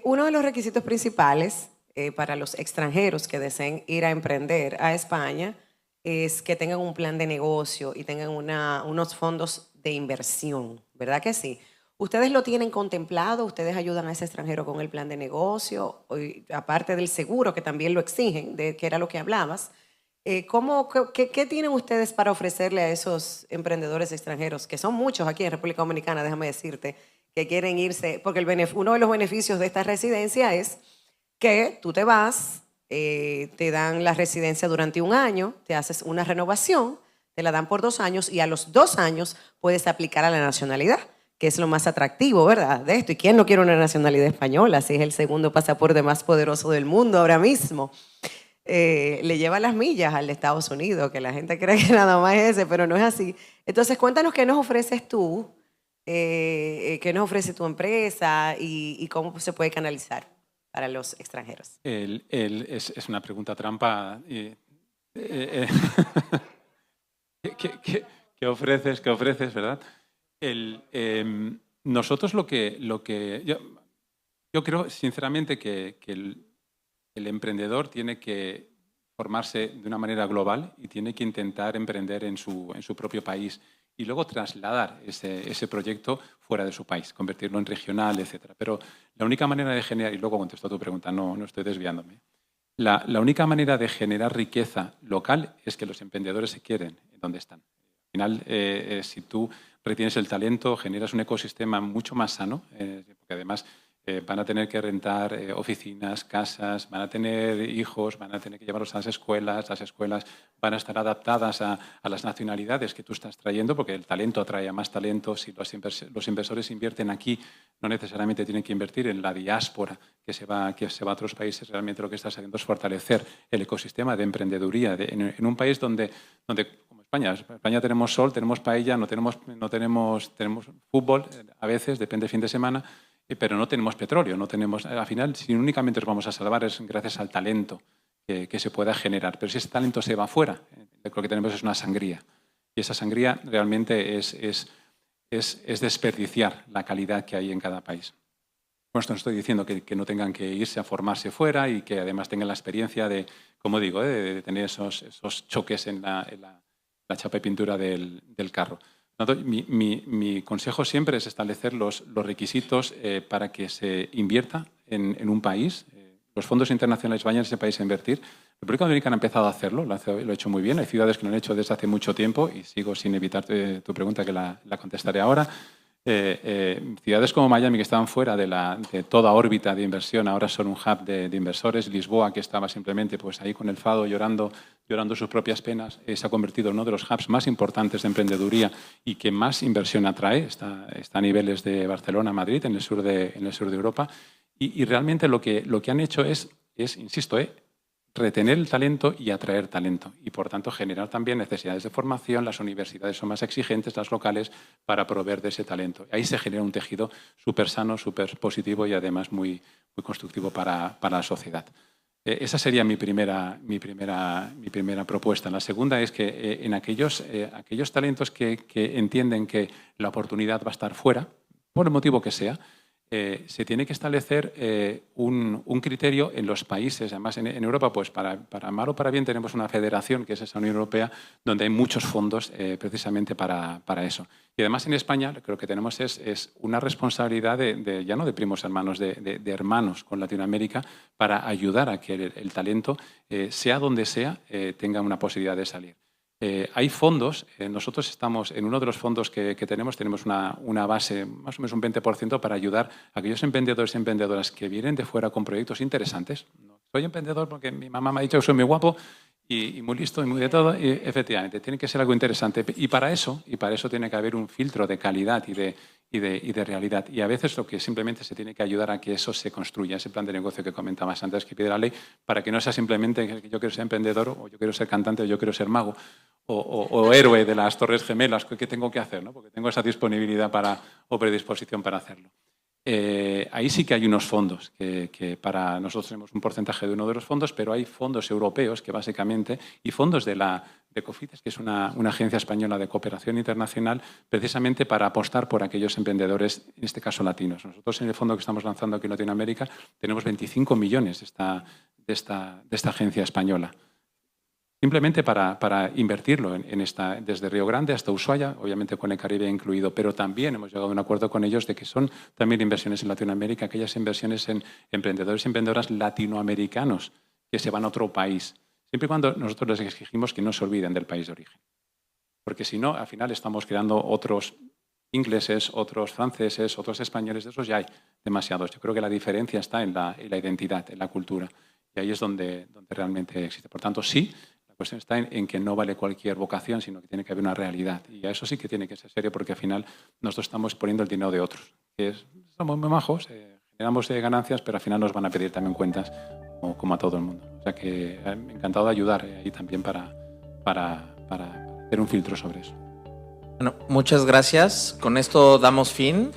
[SPEAKER 7] Uno de los requisitos principales para los extranjeros que deseen ir a emprender a España es que tengan un plan de negocio y tengan unos fondos de inversión, ¿verdad que sí? ¿Ustedes lo tienen contemplado? ¿Ustedes ayudan a ese extranjero con el plan de negocio? Aparte del seguro, que también lo exigen, que era lo que hablabas. ¿Qué tienen ustedes para ofrecerle a esos emprendedores extranjeros, que son muchos aquí en República Dominicana, déjame decirte, que quieren irse? Porque uno de los beneficios de esta residencia es que tú te vas, te dan la residencia durante 1 año, te haces una renovación, te la dan por 2 años y a los 2 años puedes aplicar a la nacionalidad, que es lo más atractivo, ¿verdad? De esto. ¿Y quién no quiere una nacionalidad española? Si es el segundo pasaporte más poderoso del mundo ahora mismo. Le lleva las millas al de Estados Unidos, que la gente cree que nada más es ese, pero no es así. Entonces, cuéntanos qué nos ofreces tú, qué nos ofrece tu empresa y cómo se puede canalizar para los extranjeros.
[SPEAKER 5] Es una pregunta trampa. ¿Qué ofreces? ¿Qué ofreces, verdad? Nosotros yo creo sinceramente que el emprendedor tiene que formarse de una manera global y tiene que intentar emprender en su propio país y luego trasladar ese proyecto fuera de su país, convertirlo en regional, etc. Pero la única manera de generar, y luego contesto a tu pregunta, no estoy desviándome, la única manera de generar riqueza local es que los emprendedores se queden donde están. Al final, si tú retienes el talento, generas un ecosistema mucho más sano, porque además van a tener que rentar oficinas, casas, van a tener hijos, van a tener que llevarlos a las escuelas van a estar adaptadas a las nacionalidades que tú estás trayendo, porque el talento atrae a más talento. Si los inversores invierten aquí, no necesariamente tienen que invertir en la diáspora que se va a otros países. Realmente lo que estás haciendo es fortalecer el ecosistema de emprendeduría en un país donde como España. España tenemos sol, tenemos paella, tenemos fútbol, a veces, depende del fin de semana, pero no tenemos petróleo, al final, si únicamente nos vamos a salvar es gracias al talento que se pueda generar. Pero si ese talento se va afuera, lo que tenemos es una sangría. Y esa sangría realmente es desperdiciar la calidad que hay en cada país. Con esto no estoy diciendo que no tengan que irse a formarse fuera y que además tengan la experiencia de, como digo, de tener esos choques en la chapa y pintura del carro. Mi consejo siempre es establecer los requisitos para que se invierta en un país. Los fondos internacionales vayan a ese país a invertir. La República Dominicana ha empezado a hacerlo, lo ha hecho muy bien. Hay ciudades que lo han hecho desde hace mucho tiempo y sigo sin evitar tu pregunta, que la contestaré ahora. Ciudades como Miami, que estaban fuera de toda órbita de inversión, ahora son un hub de inversores. Lisboa, que estaba simplemente pues, ahí con el fado llorando sus propias penas, se ha convertido en uno de los hubs más importantes de emprendeduría y que más inversión atrae. Está a niveles de Barcelona, Madrid, en el sur de Europa. Y realmente lo que han hecho es insisto, retener el talento y atraer talento y, por tanto, generar también necesidades de formación. Las universidades son más exigentes, las locales, para proveer de ese talento. Ahí se genera un tejido súper sano, súper positivo y, además, muy constructivo para la sociedad. Esa sería mi primera propuesta. La segunda es que en aquellos talentos que entienden que la oportunidad va a estar fuera, por el motivo que sea, se tiene que establecer un criterio en los países. Además, en Europa, pues para mal o para bien, tenemos una federación, que es esa Unión Europea, donde hay muchos fondos precisamente para eso. Y además en España lo que tenemos es una responsabilidad ya no de primos hermanos, de hermanos con Latinoamérica, para ayudar a que el talento, sea donde sea, tenga una posibilidad de salir. Hay fondos, nosotros estamos en uno de los fondos que tenemos una base, más o menos un 20%, para ayudar a aquellos emprendedores y emprendedoras que vienen de fuera con proyectos interesantes. No, soy emprendedor porque mi mamá me ha dicho que soy muy guapo y muy listo y muy de todo, y efectivamente, tiene que ser algo interesante. Y para eso tiene que haber un filtro de calidad y de realidad. Y a veces lo que simplemente se tiene que ayudar a que eso se construya, ese plan de negocio que comentabas antes que pide la ley, para que no sea simplemente que yo quiero ser emprendedor, o yo quiero ser cantante, o yo quiero ser mago, o héroe de las Torres Gemelas, ¿qué tengo que hacer? ¿No? Porque tengo esa disponibilidad o predisposición para hacerlo. Ahí sí que hay unos fondos, que para nosotros tenemos un porcentaje de uno de los fondos, pero hay fondos europeos que básicamente, y fondos de COFIDES, que es una agencia española de cooperación internacional, precisamente para apostar por aquellos emprendedores, en este caso latinos. Nosotros en el fondo que estamos lanzando aquí en Latinoamérica tenemos 25 millones de esta agencia española. Simplemente para invertirlo desde Río Grande hasta Ushuaia, obviamente con el Caribe incluido, pero también hemos llegado a un acuerdo con ellos de que son también inversiones en Latinoamérica, aquellas inversiones en emprendedores y emprendedoras latinoamericanos que se van a otro país, siempre y cuando nosotros les exigimos que no se olviden del país de origen. Porque si no, al final estamos creando otros ingleses, otros franceses, otros españoles, de esos ya hay demasiados. Yo creo que la diferencia está en la identidad, en la cultura, y ahí es donde realmente existe. Por tanto, sí, la cuestión está en que no vale cualquier vocación, sino que tiene que haber una realidad. Y a eso sí que tiene que ser serio, porque al final nosotros estamos poniendo el dinero de otros. Somos muy majos, generamos ganancias, pero al final nos van a pedir también cuentas, como a todo el mundo. O sea que encantado de ayudar ahí también para hacer un filtro sobre eso.
[SPEAKER 1] Bueno, muchas gracias. Con esto damos fin